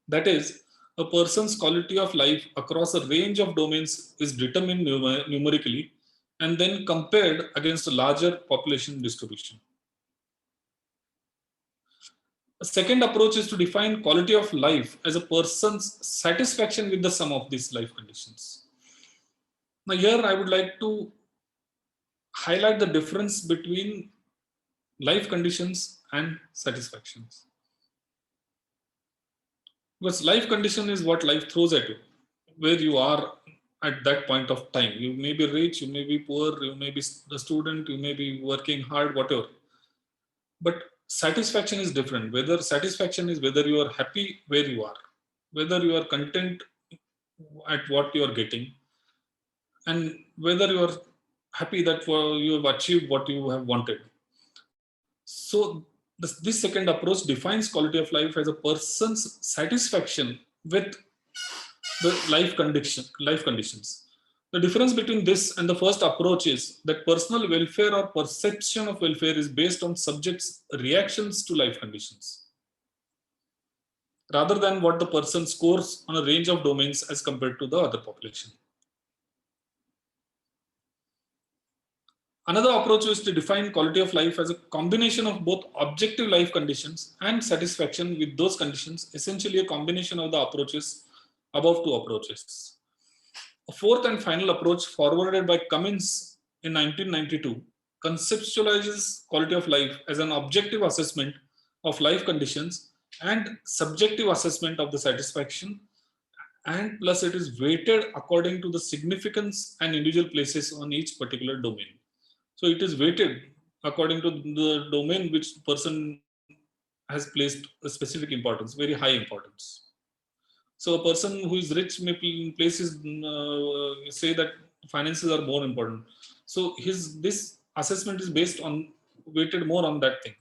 That is, a person's quality of life across a range of domains is determined numerically and then compared against a larger population distribution. A second approach is to define quality of life as a person's satisfaction with the sum of these life conditions. Now, here I would like to highlight the difference between life conditions and satisfactions. Because life condition is what life throws at you, where you are at that point of time. You may be rich, you may be poor, you may be the student, you may be working hard, whatever. But satisfaction is different. Whether satisfaction is whether you are happy where you are, whether you are content at what you are getting, and whether you are happy that you have achieved what you have wanted. So this second approach defines quality of life as a person's satisfaction with the life conditions. The difference between this and the first approach is that personal welfare or perception of welfare is based on subjects' reactions to life conditions, rather than what the person scores on a range of domains as compared to the other population. Another approach is to define quality of life as a combination of both objective life conditions and satisfaction with those conditions, essentially a combination of the approaches, above 2 approaches. A fourth and final approach forwarded by Cummins in 1992 conceptualizes quality of life as an objective assessment of life conditions and subjective assessment of the satisfaction, and plus it is weighted according to the significance and individual places on each particular domain. So it is weighted according to the domain which person has placed a specific importance, very high importance. So a person who is rich may places say that finances are more important. So this assessment is based on weighted more on that thing.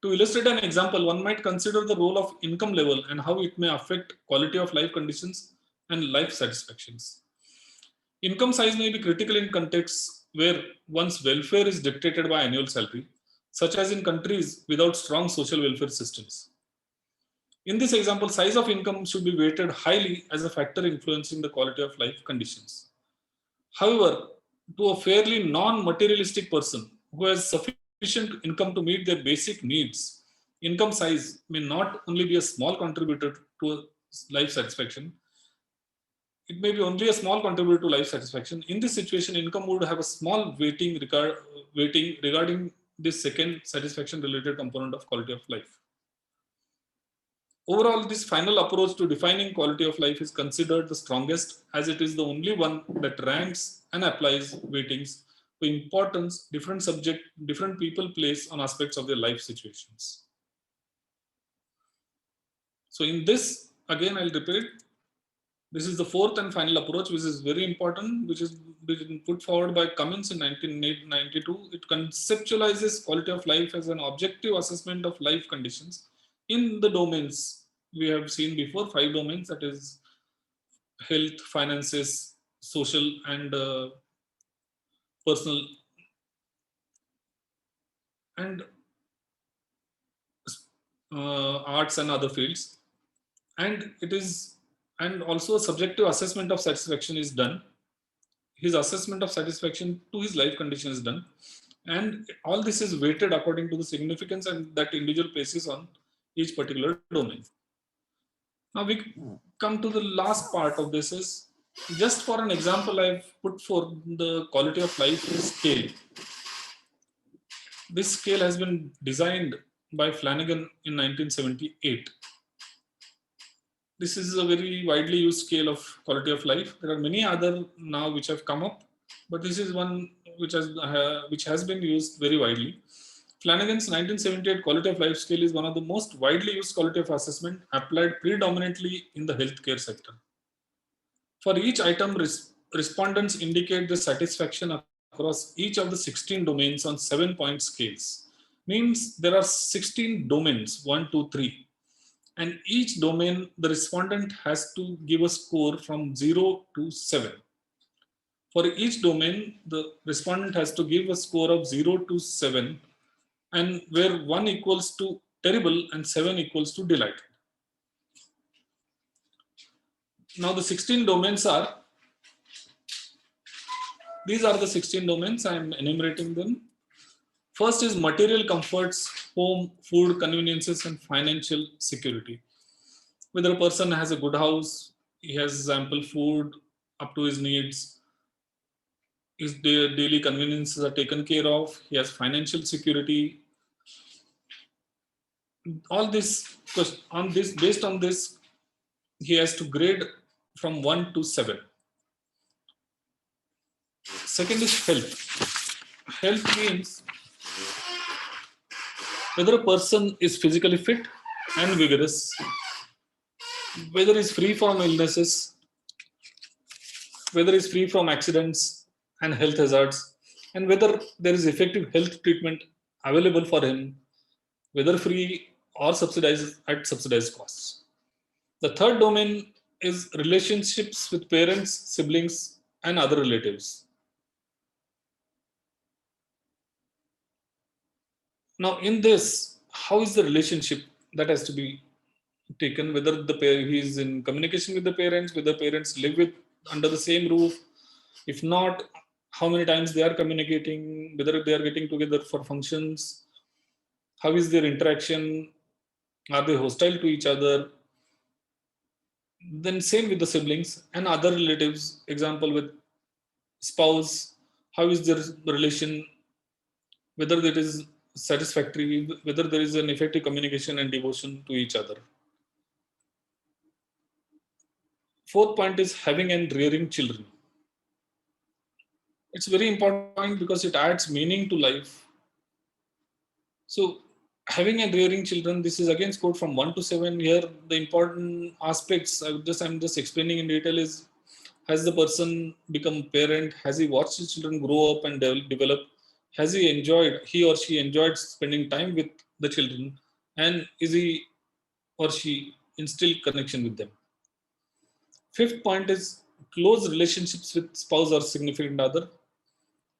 To illustrate an example, one might consider the role of income level and how it may affect quality of life conditions and life satisfactions. Income size may be critical in contexts where one's welfare is dictated by annual salary, such as in countries without strong social welfare systems. In this example, size of income should be weighted highly as a factor influencing the quality of life conditions. However, to a fairly non-materialistic person who has sufficient income to meet their basic needs, income size may not only be a small contributor to life satisfaction, it may be only a small contributor to life satisfaction. In this situation, income would have a small weighting regarding this second satisfaction related component of quality of life. Overall, this final approach to defining quality of life is considered the strongest, as it is the only one that ranks and applies weightings to importance different people place on aspects of their life situations. So in this, again, I'll repeat, this is the fourth and final approach, which is very important, which is been put forward by Cummins in 1992. It conceptualizes quality of life as an objective assessment of life conditions in the domains we have seen before, 5 domains, that is health, finances, social, and personal, and arts and other fields. And it is, and also a subjective assessment of satisfaction is done. His assessment of satisfaction to his life condition is done, and all this is weighted according to the significance and that individual places on each particular domain. Now we come to the last part of this. Is just for an example, I've put for the quality of life scale. This scale has been designed by Flanagan in 1978. This is a very widely used scale of quality of life. There are many other now which have come up, but this is one which has been used very widely. Flanagan's 1978 quality of life scale is one of the most widely used quality of assessment applied predominantly in the healthcare sector. For each item, respondents indicate the satisfaction across each of the 16 domains on 7-point scales. Means there are 16 domains, 1, 2, 3. And each domain, the respondent has to give a score from 0 to 7. For each domain, the respondent has to give a score of 0 to 7, and where 1 equals to terrible and 7 equals to delighted. Now the 16 domains are, these are the 16 domains, I am enumerating them. First is material comforts, home, food, conveniences, and financial security. Whether a person has a good house, he has ample food up to his needs, his daily conveniences are taken care of, he has financial security. All this, based on this, he has to grade from 1 to 7. Second is health. Health means whether a person is physically fit and vigorous, whether he is free from illnesses, whether he is free from accidents and health hazards, and whether there is effective health treatment available for him, whether free or subsidized at subsidized costs. The third domain is relationships with parents, siblings, and other relatives. Now, in this, how is the relationship that has to be taken? Whether he is in communication with the parents, whether parents live with under the same roof. If not, how many times they are communicating, whether they are getting together for functions, how is their interaction, are they hostile to each other? Then same with the siblings and other relatives, example with spouse, how is their relation, whether it is satisfactory, whether there is an effective communication and devotion to each other. Fourth point is having and rearing children. It's very important because it adds meaning to life. So having and rearing children, this is again scored from 1 to 7. Here, the important aspects I'm just explaining in detail is, has the person become a parent? Has he watched his children grow up and develop? Has he or she enjoyed spending time with the children? And is he or she instill connection with them? Fifth point is close relationships with spouse or significant other.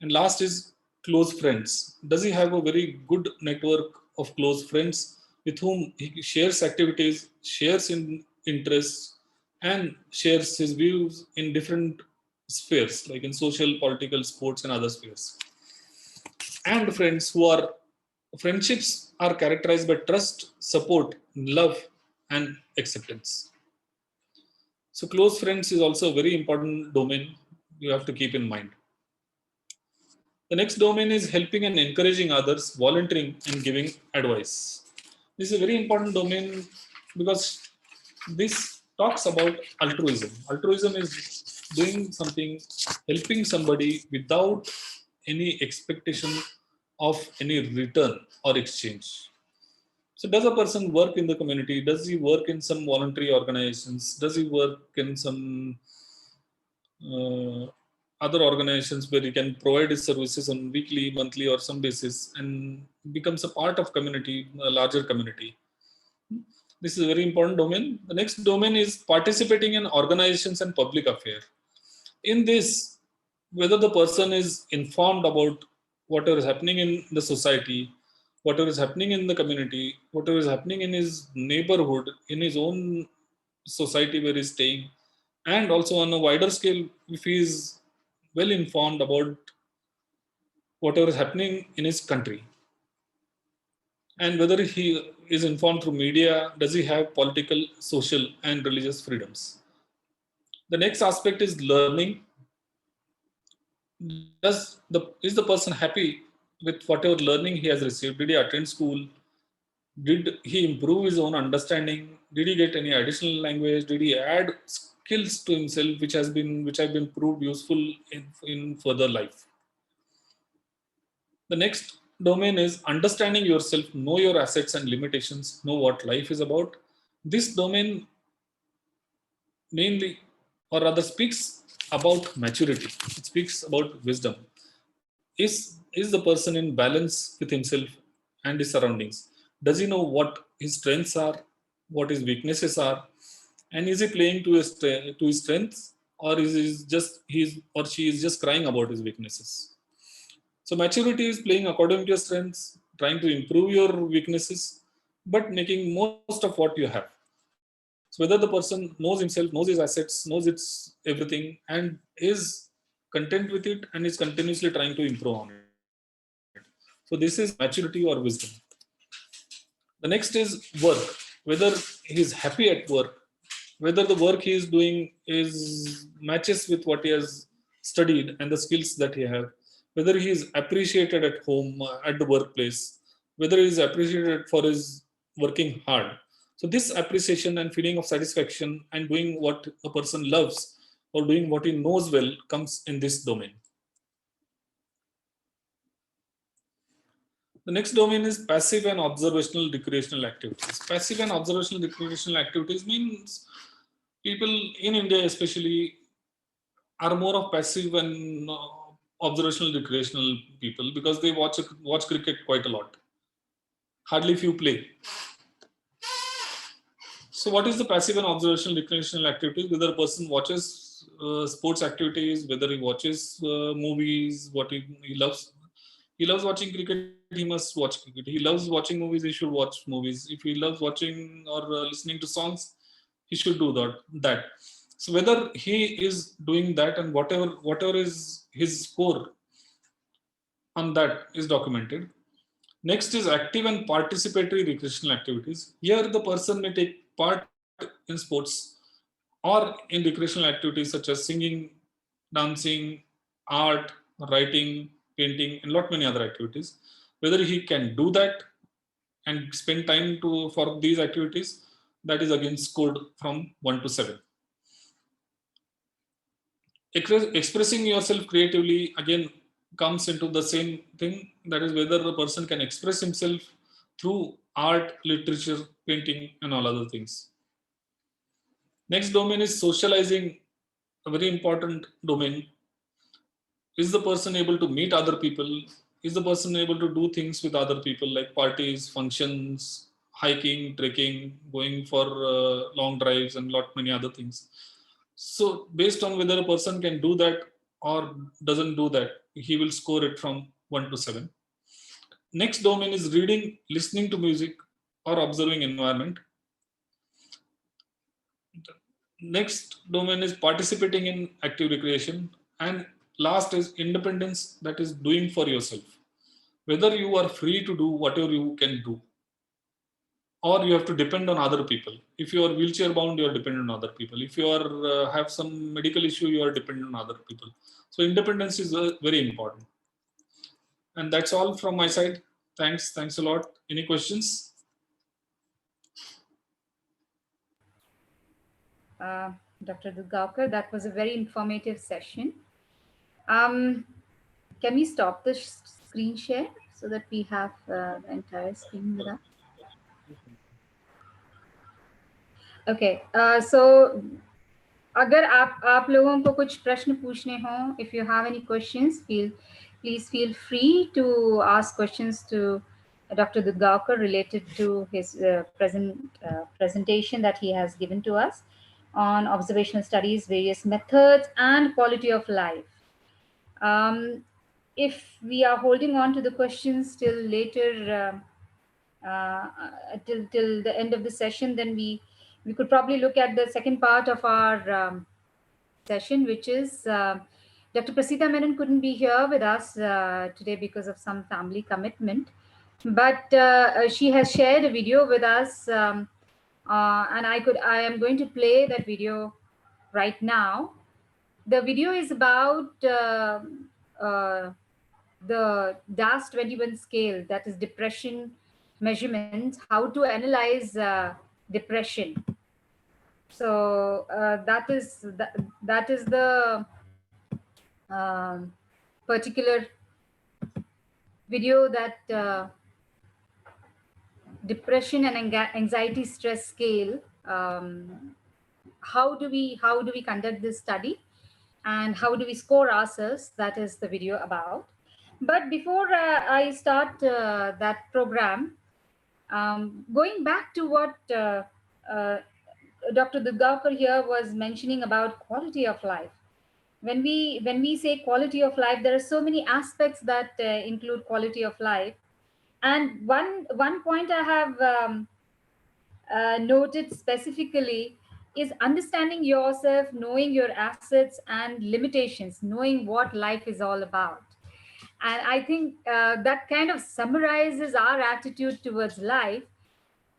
And last is close friends. Does he have a very good network of close friends with whom he shares activities, shares in interests, and shares his views in different spheres, like in social, political, sports, and other spheres. And friendships are characterized by trust, support, love, and acceptance. So close friends is also a very important domain you have to keep in mind. The next domain is helping and encouraging others, volunteering and giving advice. This is a very important domain because this talks about altruism. Altruism is doing something, helping somebody without any expectation of any return or exchange. So, does a person work in the community? Does he work in some voluntary organizations? Does he work in some other organizations where he can provide his services on weekly, monthly, or some basis and becomes a part of community, a larger community? This is a very important domain. The next domain is participating in organizations and public affairs. In this, whether the person is informed about whatever is happening in the society, whatever is happening in the community, whatever is happening in his neighborhood, in his own society where he's staying, and also on a wider scale, if he is well informed about whatever is happening in his country, and whether he is informed through media, does he have political, social, and religious freedoms? The next aspect is learning. Is the person happy with whatever learning he has received? Did he attend school? Did he improve his own understanding? Did he get any additional language? Did he add skills to himself which have been proved useful in further life? The next domain is understanding yourself, know your assets and limitations, know what life is about. This domain mainly, or rather, speaks about maturity. It speaks about wisdom. Is the person in balance with himself and his surroundings? Does he know what his strengths are, what his weaknesses are, and is he playing to his strengths, or he or she is just crying about his weaknesses? So maturity is playing according to your strengths, trying to improve your weaknesses, but making most of what you have. So whether the person knows himself, knows his assets, knows its everything, and is content with it, and is continuously trying to improve on it. So this is maturity or wisdom. The next is work. Whether he is happy at work, whether the work he is doing is matches with what he has studied and the skills that he have, whether he is appreciated at home, at the workplace, whether he is appreciated for his working hard. So this appreciation and feeling of satisfaction and doing what a person loves or doing what he knows well comes in this domain. The next domain is passive and observational recreational activities. Passive and observational recreational activities means people in India especially are more of passive and observational recreational people because they watch cricket quite a lot. Hardly few play. So what is the passive and observational recreational activities? Whether a person watches sports activities, whether he watches movies, what he loves. He loves watching cricket, he must watch cricket. He loves watching movies, he should watch movies. If he loves watching or listening to songs, he should do that. So whether he is doing that and whatever is his score on that is documented. Next is active and participatory recreational activities. Here the person may take part in sports or in recreational activities such as singing, dancing, art, writing, painting, and lot many other activities. Whether he can do that and spend time for these activities, that is again scored from 1 to 7. Expressing yourself creatively again comes into the same thing, that is whether the person can express himself through art, literature, painting, and all other things. Next domain is socializing, a very important domain. Is the person able to meet other people? Is the person able to do things with other people like parties, functions, hiking, trekking, going for long drives, and lot many other things? So based on whether a person can do that or doesn't do that, he will score it from 1 to 7. Next domain is reading, listening to music, or observing environment. Next domain is participating in active recreation. And last is independence, that is doing for yourself. Whether you are free to do whatever you can do, or you have to depend on other people. If you are wheelchair bound, you are dependent on other people. If you are have some medical issue, you are dependent on other people. So independence is very important. And that's all from my side. Thanks a lot. Any questions? Dr. Dudgaonkar, that was a very informative session. Can we stop the screen share so that we have the entire screen with us? Okay, so अगर आप लोगों को कुछ प्रश्न पूछने हों, if you have any questions, please feel free to ask questions to Dr. Dudgaonkar related to his presentation that he has given to us on observational studies, various methods, and quality of life. If we are holding on to the questions till later, till the end of the session, then we could probably look at the second part of our session, which is Dr. Prasida Menon couldn't be here with us today because of some family commitment, but she has shared a video with us, and I am going to play that video right now. The video is about the DAS-21 scale, that is depression measurement, how to analyze depression. So that is the particular video that depression and anxiety stress scale. How do we conduct this study, and how do we score ourselves? That is the video about. But before I start that program, going back to what Dr. Dudgaonkar here was mentioning about quality of life. When we say quality of life, there are so many aspects that include quality of life, and one point I have noted specifically is understanding yourself, knowing your assets and limitations, knowing what life is all about. And I think that kind of summarizes our attitude towards life,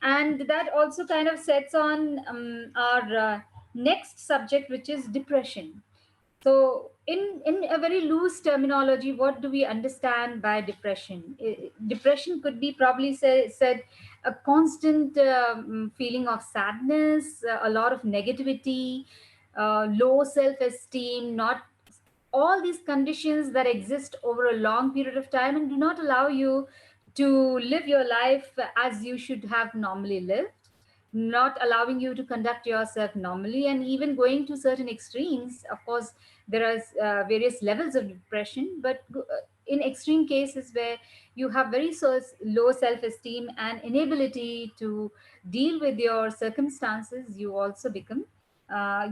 and that also kind of sets on our next subject, which is depression. So in a very loose terminology, what do we understand by depression? Depression could be probably said a constant feeling of sadness, a lot of negativity, low self-esteem, not all these conditions that exist over a long period of time and do not allow you to live your life as you should have normally lived, not allowing you to conduct yourself normally, and even going to certain extremes. Of course, there are various levels of depression, but in extreme cases where you have very low self-esteem and inability to deal with your circumstances, you also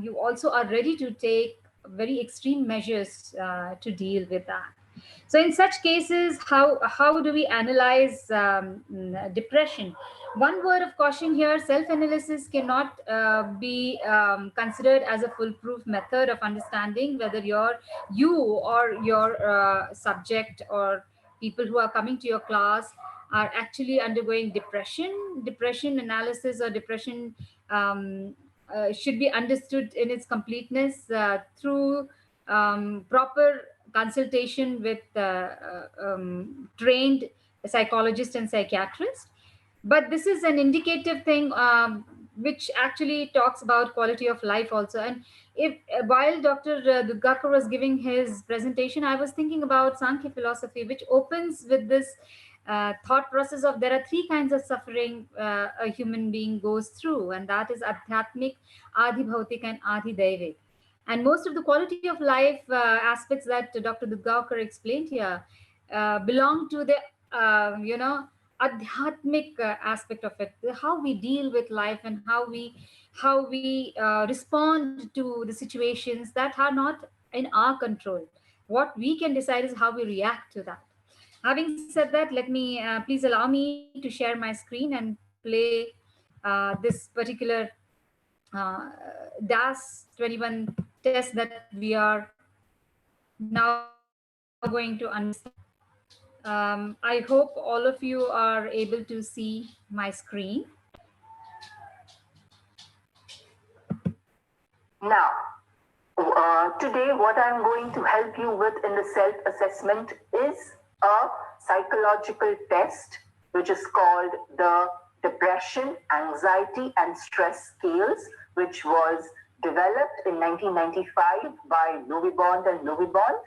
you also are ready to take very extreme measures to deal with that. So in such cases, how do we analyze depression? One word of caution here: self-analysis cannot be considered as a foolproof method of understanding whether you or your subject or people who are coming to your class are actually undergoing depression. Depression analysis or depression should be understood in its completeness through proper consultation with trained psychologists and psychiatrists. But this is an indicative thing which actually talks about quality of life also. And if while Dr. Dudgaonkar was giving his presentation, I was thinking about Sankhya philosophy, which opens with this thought process of there are three kinds of suffering a human being goes through, and that is adhyatmic, adhi bhautik, and adhi daivik. And most of the quality of life aspects that Dr. Dudgaonkar explained here belong to the adhyatmic aspect of it, how we deal with life and how we respond to the situations that are not in our control. What we can decide is how we react to that. Having said that, let me please allow me to share my screen and play this particular DAS 21 test that we are now going to understand. I hope all of you are able to see my screen. Now, today what I'm going to help you with in the self-assessment is a psychological test which is called the Depression, Anxiety and Stress Scales, which was developed in 1995 by Lovibond and Lovibond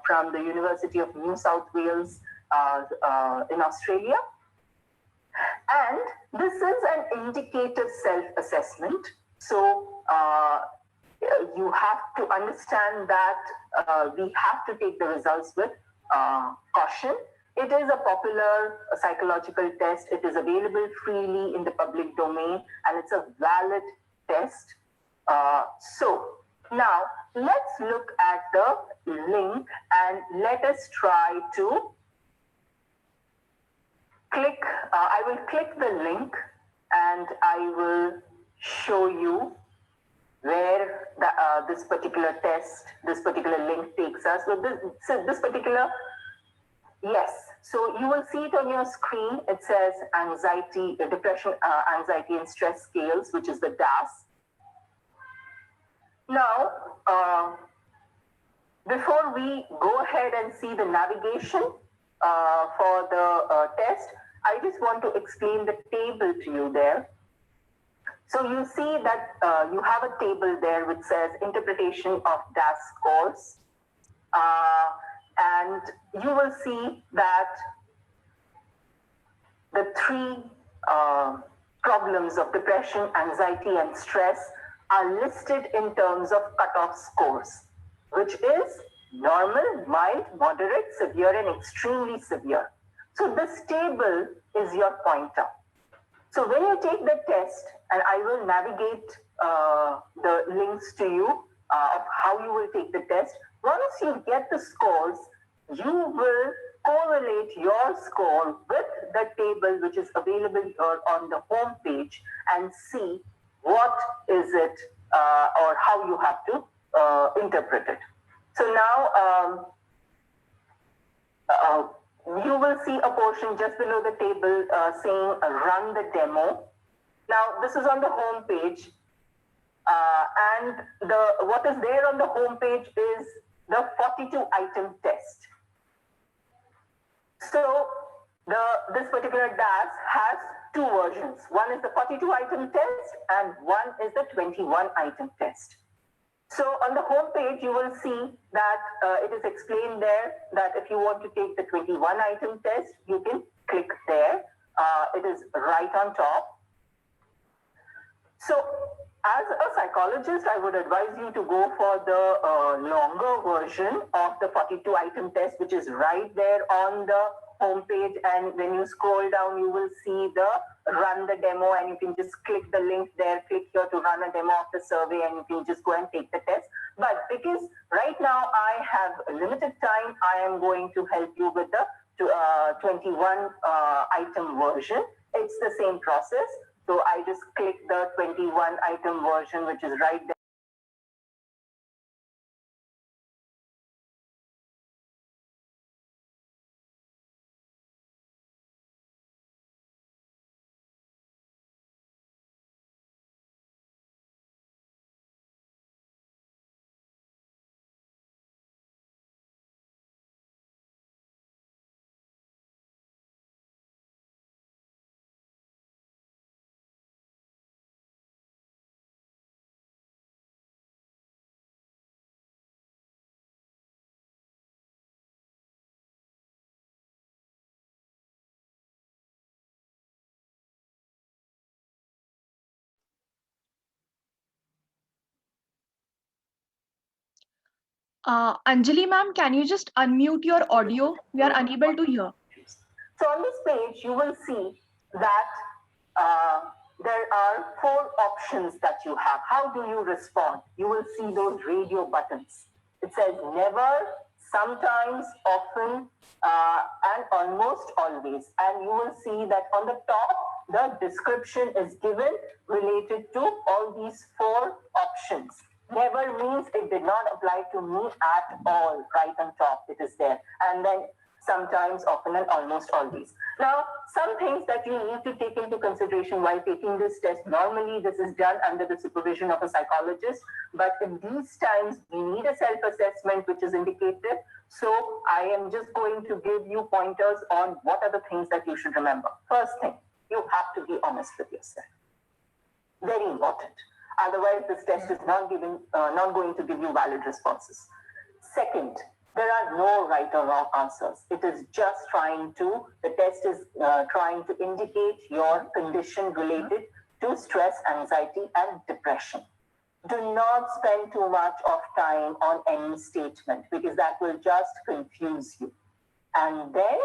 from the University of New South Wales in Australia. And this is an indicative self-assessment. So you have to understand that we have to take the results with caution. It is a popular psychological test. It is available freely in the public domain, and it's a valid test. So now let's look at the link and let us try to click. I will click the link and I will show you where this particular test, this particular link takes us. So this particular, yes. So you will see it on your screen. It says anxiety, depression, anxiety and stress scales, which is the DAS. Now, before we go ahead and see the navigation for the test, I just want to explain the table to you there. So you see that you have a table there which says interpretation of DAS scores. And you will see that the three problems of depression, anxiety, and stress are listed in terms of cutoff scores, which is normal, mild, moderate, severe, and extremely severe. So this table is your pointer. So when you take the test, and I will navigate the links to you of how you will take the test, once you get the scores, you will correlate your score with the table which is available on the home page and see what is it or how you have to interpret it. So now you will see a portion just below the table saying run the demo. Now this is on the home page, and what is there on the home page is the 42 item test. So this particular DAS has two versions. One is the 42 item test and one is the 21 item test. So on the home page, you will see that it is explained there that if you want to take the 21 item test, you can click there. It is right on top. So as a psychologist, I would advise you to go for the longer version of the 42 item test, which is right there on the homepage. And when you scroll down, you will see the run the demo, and you can just click the link there, click here to run a demo of the survey, and you can just go and take the test. But because right now I have limited time, I am going to help you with the 21 item version. It's the same process. So I just click the 21 item version, which is right there. Anjali ma'am, can you just unmute your audio? We are unable to hear. So on this page, you will see that there are 4 options that you have. How do you respond? You will see those radio buttons. It says never, sometimes, often, and almost always. And you will see that on the top, the description is given related to all these 4 options. Never means it did not apply to me at all. Right on top, it is there. And then sometimes, often, and almost always. Now, some things that you need to take into consideration while taking this test. Normally, this is done under the supervision of a psychologist, but in these times, we need a self-assessment which is indicative. So I am just going to give you pointers on what are the things that you should remember. First thing, you have to be honest with yourself. Very important. Otherwise, this test is not going to give you valid responses. Second, there are no right or wrong answers. It is just the test is trying to indicate your condition related to stress, anxiety, and depression. Do not spend too much of time on any statement because that will just confuse you. And then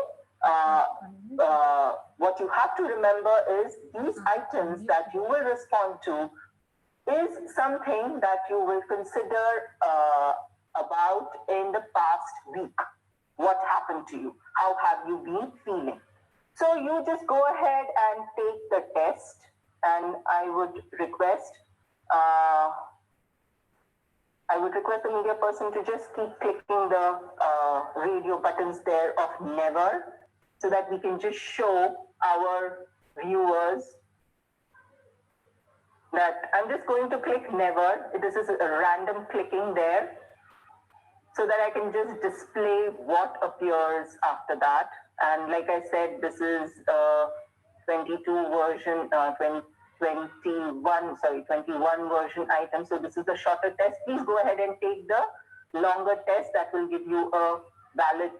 what you have to remember is these items that you will respond to is something that you will consider about in the past week. What happened to you? How have you been feeling? So you just go ahead and take the test, and I would request the media person to just keep clicking the radio buttons there of never, so that we can just show our viewers that I'm just going to click never. This is a random clicking there, so that I can just display what appears after that. And like I said, this is 22 version, 21 version item. So this is the shorter test. Please go ahead and take the longer test. That will give you a valid,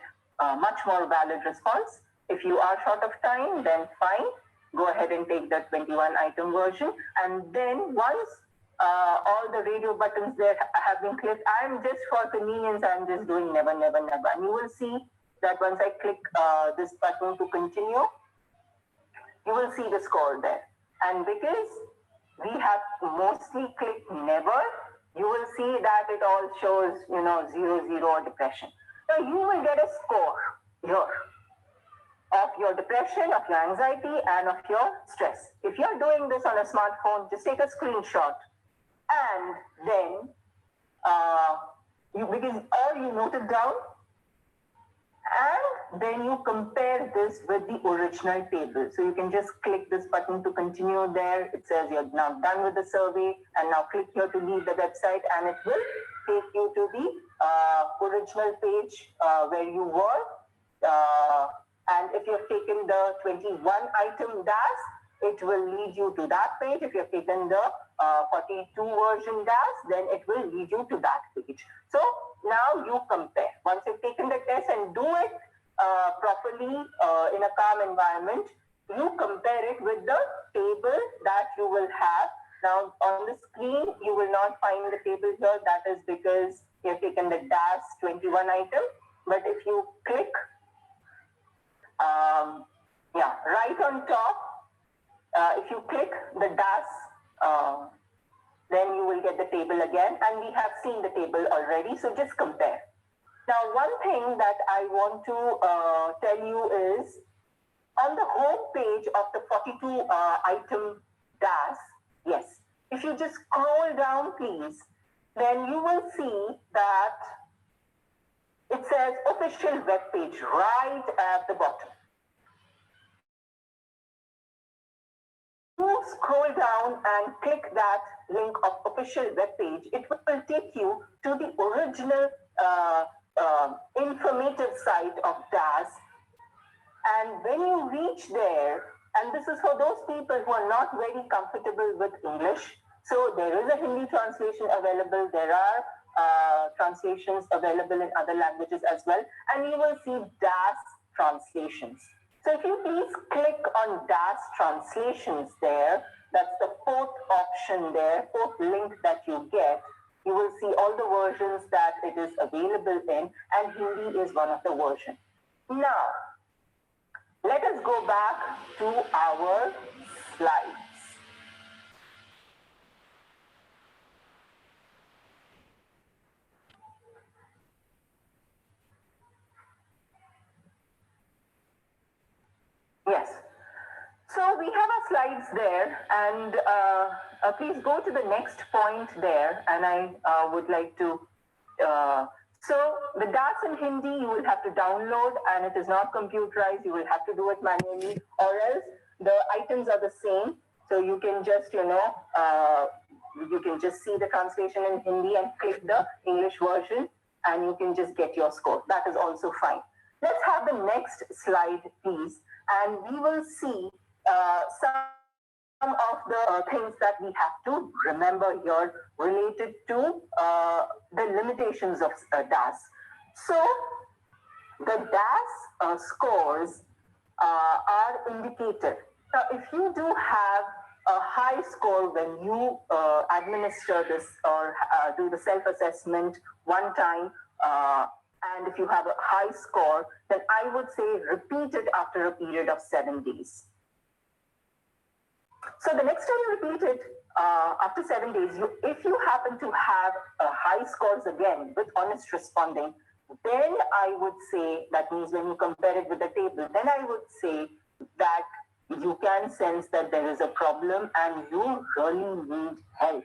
much more valid response. If you are short of time, then fine. Go ahead and take the 21 item version. And then once all the radio buttons there have been clicked, I'm just for convenience, I'm just doing never, never, never. And you will see that once I click this button to continue, you will see the score there. And because we have mostly clicked never, you will see that it all shows, 0, 0 depression. So you will get a score here of your depression, of your anxiety, and of your stress. If you're doing this on a smartphone, just take a screenshot, and then you note it down, and then you compare this with the original table. So you can just click this button to continue there. It says you're now done with the survey, and now click here to leave the website, and it will take you to the original page where you were. And if you've taken the 21 item DAS, it will lead you to that page. If you've taken the 42 version DAS, then it will lead you to that page. So now you compare. Once you've taken the test and do it properly in a calm environment, you compare it with the table that you will have. Now on the screen, you will not find the table here. That is because you've taken the DAS 21 item. But if you click right on top, if you click the DAS, then you will get the table again, and we have seen the table already, so just compare. Now, one thing that I want to tell you is, on the home page of the 42 item DAS, yes, if you just scroll down, please, then you will see that it says official web page right at the bottom. You scroll down and click that link of official web page. It will take you to the original informative site of DAS. And when you reach there, and this is for those people who are not very comfortable with English, so there is a Hindi translation available. There are translations available in other languages as well. And you will see DAS translations. So if you please click on DAS translations there, that's the fourth option there, fourth link that you get. you will see all the versions that it is available in, and Hindi is one of the versions. Now, let us go back to our slides. Yes. So we have our slides there, and please go to the next point there, and I would like to, so the DAS in Hindi you will have to download, and it is not computerized, you will have to do it manually, or else the items are the same, so you can just, you can just see the translation in Hindi and click the English version, and you can just get your score. That is also fine. Let's have the next slide, please, and we will see some of the things that we have to remember here related to the limitations of DAS. So the DAS scores are indicated. Now, if you do have a high score when you administer this or do the self-assessment one time, and if you have a high score, then I would say repeat it after a period of 7 days. So the next time you repeat it after 7 days, if you happen to have high scores again with honest responding, then I would say, that means when you compare it with the table, then I would say that you can sense that there is a problem and you really need help.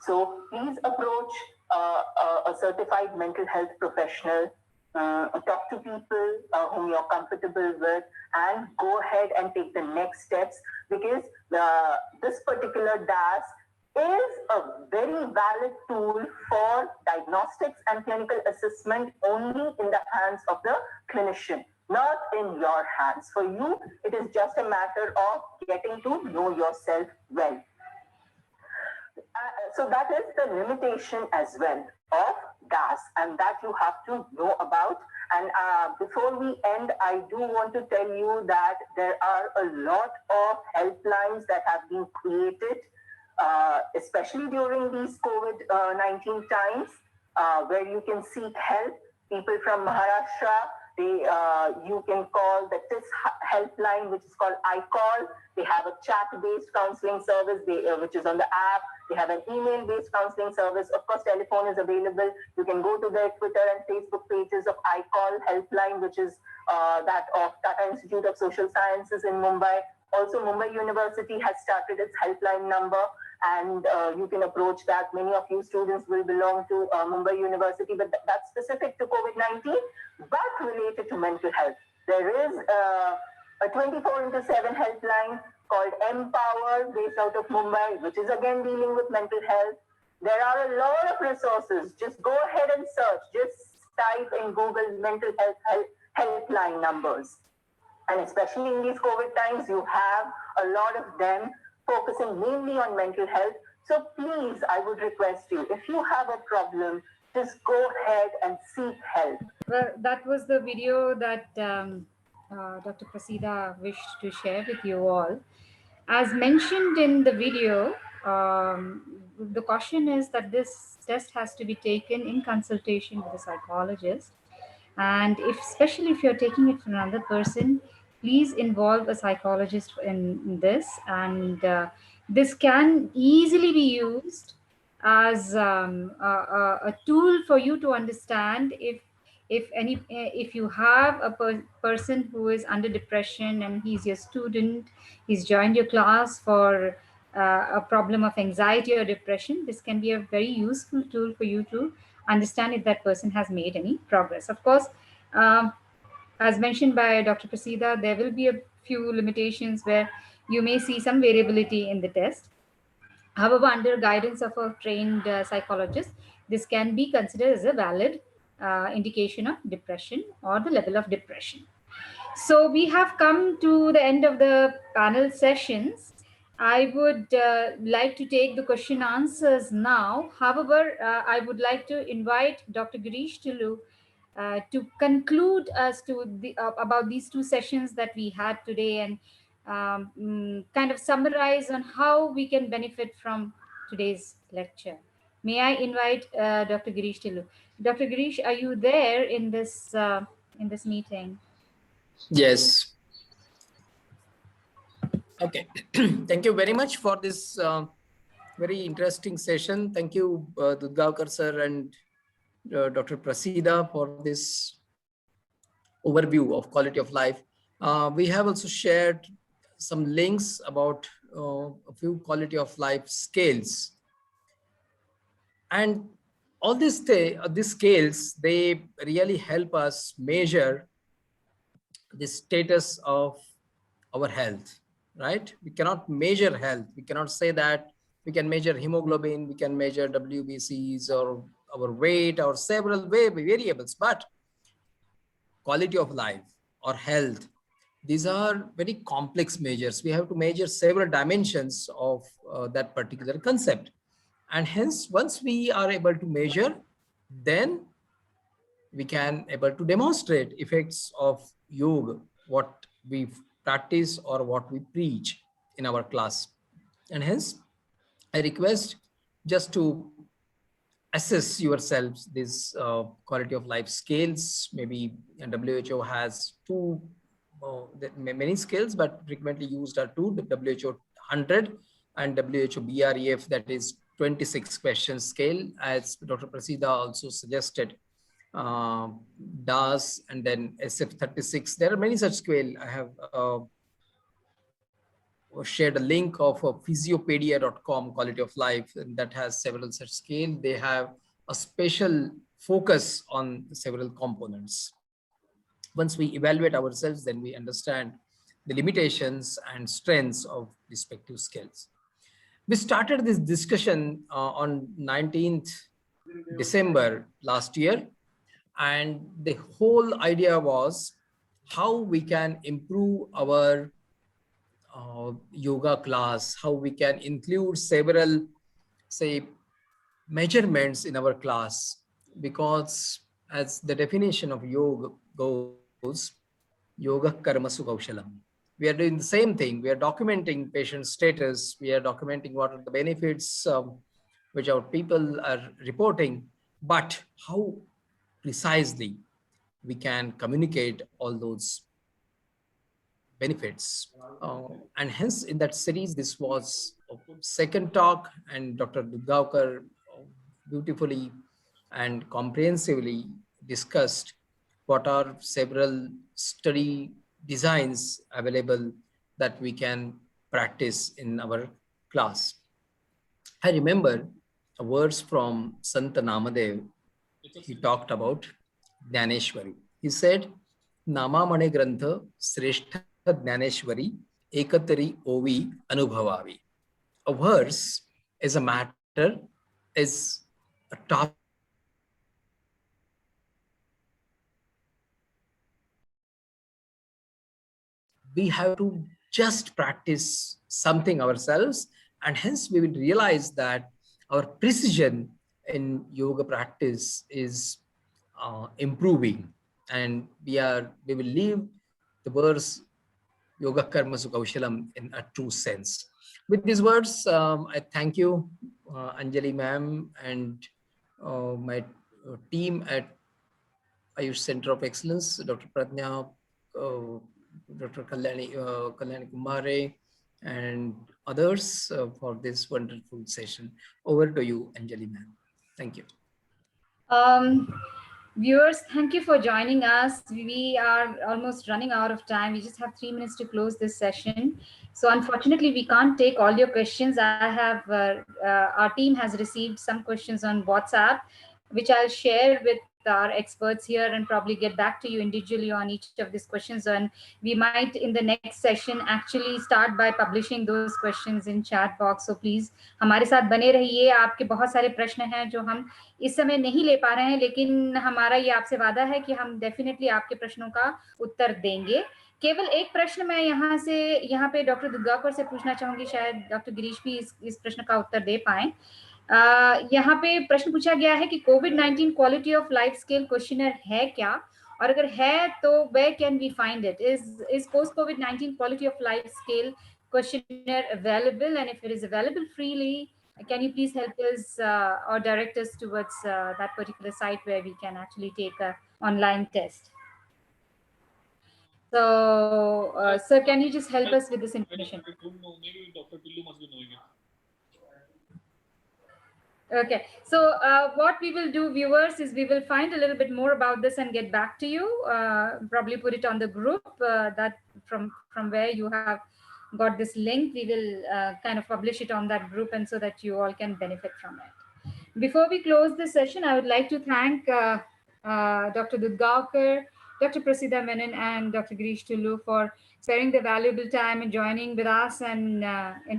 So please approach a certified mental health professional, talk to people whom you're comfortable with, and go ahead and take the next steps, because this particular DAS is a very valid tool for diagnostics and clinical assessment only in the hands of the clinician, not in your hands. For you, it is just a matter of getting to know yourself well. So that is the limitation as well of DAS, and that you have to know about. And before we end, I do want to tell you that there are a lot of helplines that have been created, especially during these COVID-19 times, where you can seek help. People from Maharashtra, you can call the TIS helpline, which is called iCall. They have a chat-based counseling service, which is on the app. They have an email-based counseling service. Of course, telephone is available. You can go to their Twitter and Facebook pages of iCall helpline, which is that of Tata Institute of Social Sciences in Mumbai. Also, Mumbai University has started its helpline number, and you can approach that. Many of you students will belong to Mumbai University, but that's specific to COVID-19, but related to mental health. There is a 24/7 helpline called Empower, based out of Mumbai, which is again dealing with mental health. There are a lot of resources. Just go ahead and search. Just type in Google mental health helpline numbers. And especially in these COVID times, you have a lot of them focusing mainly on mental health. So please, I would request you, if you have a problem, just go ahead and seek help. Well, that was the video that Dr. Prasida wished to share with you all. As mentioned in the video, the caution is that this test has to be taken in consultation with a psychologist. And especially if you're taking it from another person, please involve a psychologist in this. And this can easily be used as a tool for you to understand if you have a person who is under depression and he's your student, he's joined your class for a problem of anxiety or depression. This can be a very useful tool for you to understand if that person has made any progress. Of course, as mentioned by Dr. Prasida, there will be a few limitations where you may see some variability in the test. However, under guidance of a trained psychologist, this can be considered as a valid indication of depression or the level of depression. So we have come to the end of the panel sessions. I would like to take the question answers now. However, I would like to invite Dr. Girish Tulu to conclude as to about these two sessions that we had today, and kind of summarize on how we can benefit from today's lecture. May I invite Dr. Girish Tillu? Dr. Girish, are you there in this meeting? Yes. Okay. Thank you very much for this very interesting session. Thank you, Dudgaonkar sir and Dr. Prasida for this overview of quality of life. We have also shared some links about a few quality of life scales. And all these scales, they really help us measure the status of our health, right? We cannot measure health. We cannot say that we can measure hemoglobin, we can measure WBCs or our weight or several variables, but quality of life or health, these are very complex measures. We have to measure several dimensions of that particular concept. And hence, once we are able to measure, then we can able to demonstrate effects of yoga, what we practice or what we preach in our class. And hence, I request just to assess yourselves this quality of life scales. Maybe WHO has many scales, but frequently used are two: the WHO 100 and WHO BREF, that is 26 question scale, as Dr. Prasida also suggested. DAS and then SF36. There are many such scale. I have shared a link of physiopedia.com quality of life, and that has several such scale. They have a special focus on several components. Once we evaluate ourselves, then we understand the limitations and strengths of respective scales. We started this discussion on 19th December last year, and the whole idea was how we can improve our yoga class, how we can include several, say, measurements in our class, because as the definition of yoga goes, yoga karma sukhaushalam. We are doing the same thing. We are documenting patient status. We are documenting what are the benefits which our people are reporting, but how precisely we can communicate all those benefits. And hence in that series, this was a second talk, and Dr. Dudgaonkar beautifully and comprehensively discussed what are several study designs available that we can practice in our class. I remember a verse from Sant Namadev. He talked about Jnaneshwari. He said, Namamane Grantha Sreshtha Jnaneshwari Ekatari Ovi Anubhavavi. A verse is a matter, is a topic. We have to just practice something ourselves, and hence we will realize that our precision in yoga practice is improving, and we will leave the verse yoga karma sukhaushalam in a true sense. With these words, I thank you, Anjali ma'am, and my team at Ayush Center of Excellence, Dr. Pradnya, Dr. Kalyani Kumare, and others for this wonderful session. Over to you, Anjali ma'am. Thank you. Viewers, thank you for joining us. We are almost running out of time. We just have 3 minutes to close this session. So unfortunately, we can't take all your questions. I have, our team has received some questions on WhatsApp, which I'll share with our experts here and probably get back to you individually on each of these questions. And we might in the next session actually start by publishing those questions in chat box. So please हमारे साथ बने रहिए. आपके बहुत सारे प्रश्न हैं जो हम इस समय नहीं ले पा रहे हैं, लेकिन हमारा ये आपसे वादा है कि हम डेफिनेटली आपके प्रश्नों का उत्तर देंगे. केवल एक प्रश्न मैं यहाँ पे डॉक्टर दुर्गावकर से पूछना चाहूंगी, शायद डॉक्टर गिरीश भी इस प्रश्न का उत्तर दे पाएं. यहाँ पे प्रश्न पूछा गया है कि कोविड-19 quality of life scale questionnaire है क्या, और अगर है तो where can we find it? Is post COVID-19 quality of life scale questionnaire available, and if it is available freely, Can you please help us or direct us towards that particular site where we can actually take a online test? So, sir, can you just help us with this information? I don't know. Maybe Dr. Tillu must be knowing it. Okay, so what we will do, viewers, is we will find a little bit more about this and get back to you. Probably put it on the group that from where you have got this link. We will kind of publish it on that group, and so that you all can benefit from it. Before we close the session, I would like to thank Dr. Dudgaonkar, Dr. Prasida Menon, and Dr. Girish Tullu for sparing the valuable time and joining with us and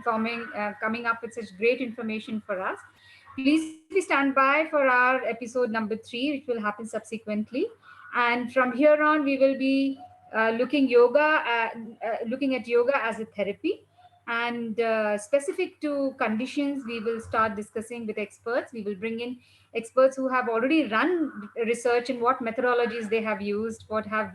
coming up with such great information for us. Please be stand by for our episode number 3, which will happen subsequently. And from here on, we will be looking at yoga as a therapy. And specific to conditions, we will start discussing with experts. We will bring in experts who have already run research and what methodologies they have used, what has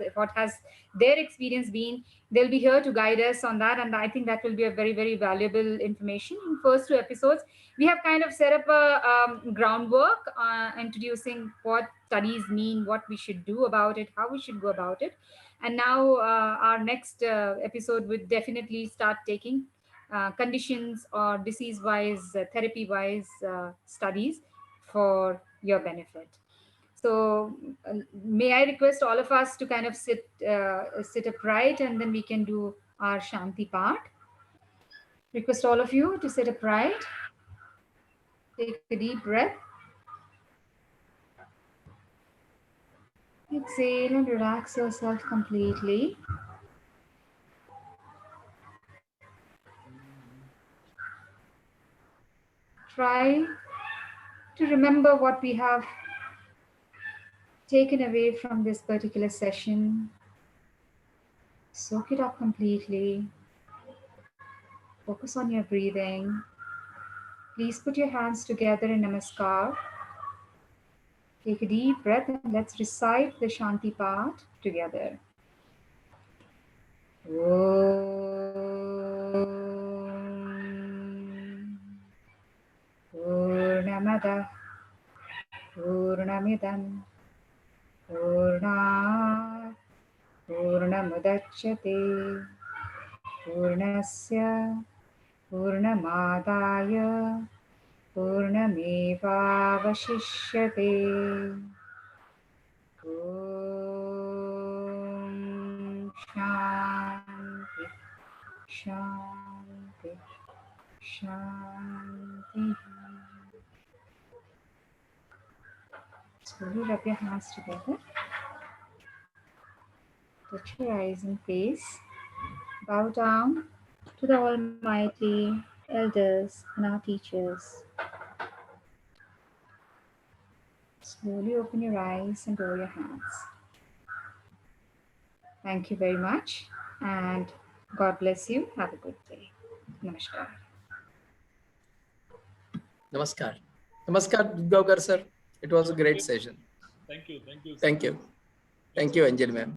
their experience been. They'll be here to guide us on that, and I think that will be a very, very valuable information. In first 2 episodes, we have kind of set up a groundwork, introducing what studies mean, what we should do about it, how we should go about it. And now our next episode would definitely start taking conditions or disease-wise, therapy-wise studies for your benefit. So may I request all of us to kind of sit upright, and then we can do our Shanti part. Request all of you to sit upright. Take a deep breath. Exhale and relax yourself completely. Try to remember what we have taken away from this particular session. Soak it up completely. Focus on your breathing. Please put your hands together in Namaskar. Take a deep breath and let's recite the Shanti part together. Om Purnamada Purnamidam Purnat Purnamudachyate Purnasya Purnamadaya Purnamevavashishyate. Om Shanti Shanti Shanti. Slowly rub your hands together. Touch your eyes and face. Bow down to the Almighty, elders, and our teachers. Slowly open your eyes and lower your hands. Thank you very much, and God bless you. Have a good day. Namaskar. Namaskar. Namaskar, Dudgaonkar sir. It was a great session. Thank you. Thank you. Thank you. Thank you, Anjali ma'am.